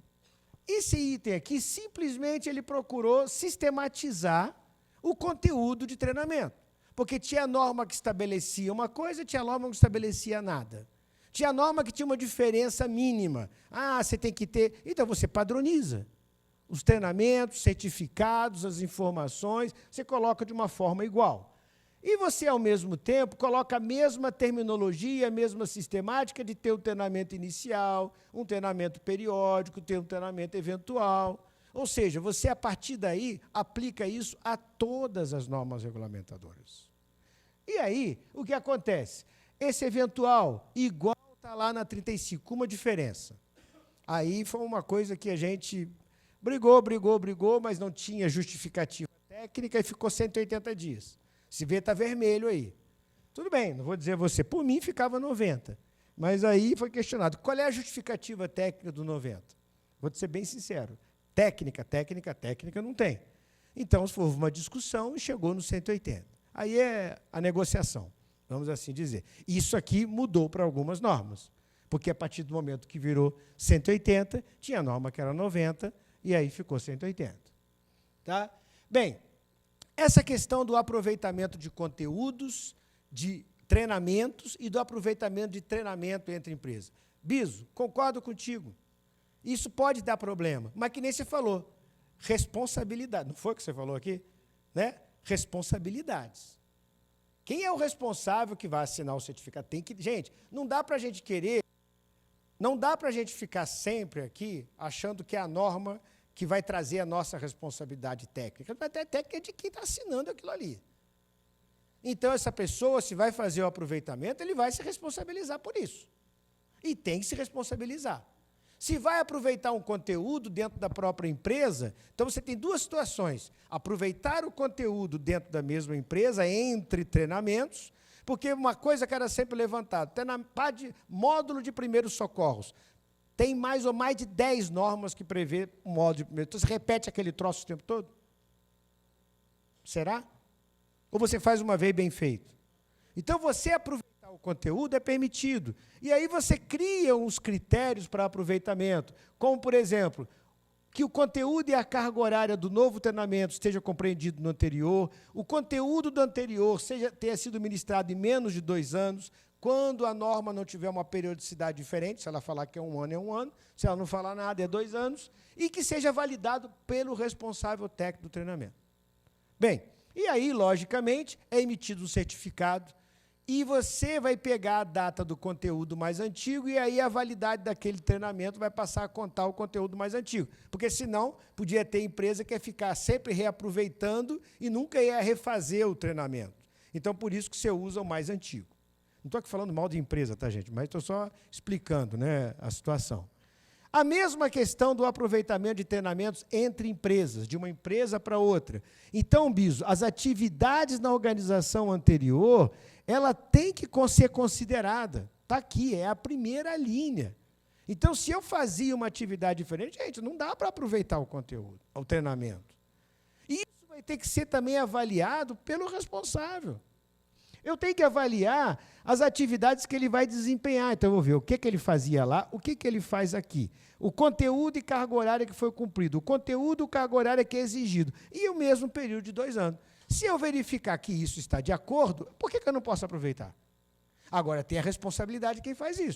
Esse item aqui, simplesmente, ele procurou sistematizar o conteúdo de treinamento. Porque tinha norma que estabelecia uma coisa, tinha norma que não estabelecia nada. Tinha norma que tinha uma diferença mínima. Ah, você tem que ter... Então, você padroniza. Os treinamentos, certificados, as informações, você coloca de uma forma igual. E você, ao mesmo tempo, coloca a mesma terminologia, a mesma sistemática de ter um treinamento inicial, um treinamento periódico, ter um treinamento eventual. Ou seja, você, a partir daí, aplica isso a todas as normas regulamentadoras. E aí, o que acontece? Esse eventual, igual está lá na 35, uma diferença. Aí foi uma coisa que a gente brigou, mas não tinha justificativa técnica e ficou 180 dias. Se vê, está vermelho aí. Tudo bem, não vou dizer você, por mim ficava 90. Mas aí foi questionado, qual é a justificativa técnica do 90? Vou ser bem sincero, técnica não tem. Então, houve uma discussão e chegou no 180. Aí é a negociação, vamos assim dizer. Isso aqui mudou para algumas normas, porque a partir do momento que virou 180, tinha norma que era 90, e aí ficou 180. Tá? Bem, essa questão do aproveitamento de conteúdos, de treinamentos e do aproveitamento de treinamento entre empresas. Biso, concordo contigo. Isso pode dar problema, mas que nem você falou, responsabilidade. Não foi o que você falou aqui? Né? Responsabilidades. Quem é o responsável que vai assinar o certificado? Tem que, gente, não dá para a gente querer, não dá para a gente ficar sempre aqui achando que é a norma que vai trazer a nossa responsabilidade técnica. A técnica é de quem está assinando aquilo ali. Então, essa pessoa, se vai fazer o aproveitamento, ele vai se responsabilizar por isso. E tem que se responsabilizar. Se vai aproveitar um conteúdo dentro da própria empresa, então você tem duas situações. Aproveitar o conteúdo dentro da mesma empresa, entre treinamentos, porque uma coisa que era sempre levantada, módulo de primeiros socorros. Tem mais de 10 normas que prevê o módulo de primeiro. Então, você repete aquele troço o tempo todo? Será? Ou você faz uma vez bem feito? Então, você aproveitar o conteúdo é permitido. E aí você cria uns critérios para aproveitamento, como, por exemplo, que o conteúdo e a carga horária do novo treinamento esteja compreendido no anterior, o conteúdo do anterior tenha sido ministrado em menos de 2 anos, quando a norma não tiver uma periodicidade diferente, se ela falar que é 1 ano, é 1 ano, se ela não falar nada, é 2 anos, e que seja validado pelo responsável técnico do treinamento. Bem, e aí, logicamente, é emitido um certificado, e você vai pegar a data do conteúdo mais antigo, e aí a validade daquele treinamento vai passar a contar o conteúdo mais antigo. Porque, senão, podia ter empresa que ia ficar sempre reaproveitando e nunca ia refazer o treinamento. Então, por isso que você usa o mais antigo. Não estou aqui falando mal de empresa, tá, gente? Mas estou só explicando, né, a situação. A mesma questão do aproveitamento de treinamentos entre empresas, de uma empresa para outra. Então, Biso, as atividades na organização anterior, ela tem que ser considerada. Está aqui, é a primeira linha. Então, se eu fazia uma atividade diferente, gente, não dá para aproveitar o conteúdo, o treinamento. E isso vai vai ter que ser também avaliado pelo responsável. Eu tenho que avaliar as atividades que ele vai desempenhar. Então, eu vou ver o que ele fazia lá, o que ele faz aqui. O conteúdo e carga horária que foi cumprido, o conteúdo e carga horária que é exigido. E o mesmo período de 2 anos. Se eu verificar que isso está de acordo, por que eu não posso aproveitar? Agora, tem a responsabilidade de quem faz isso.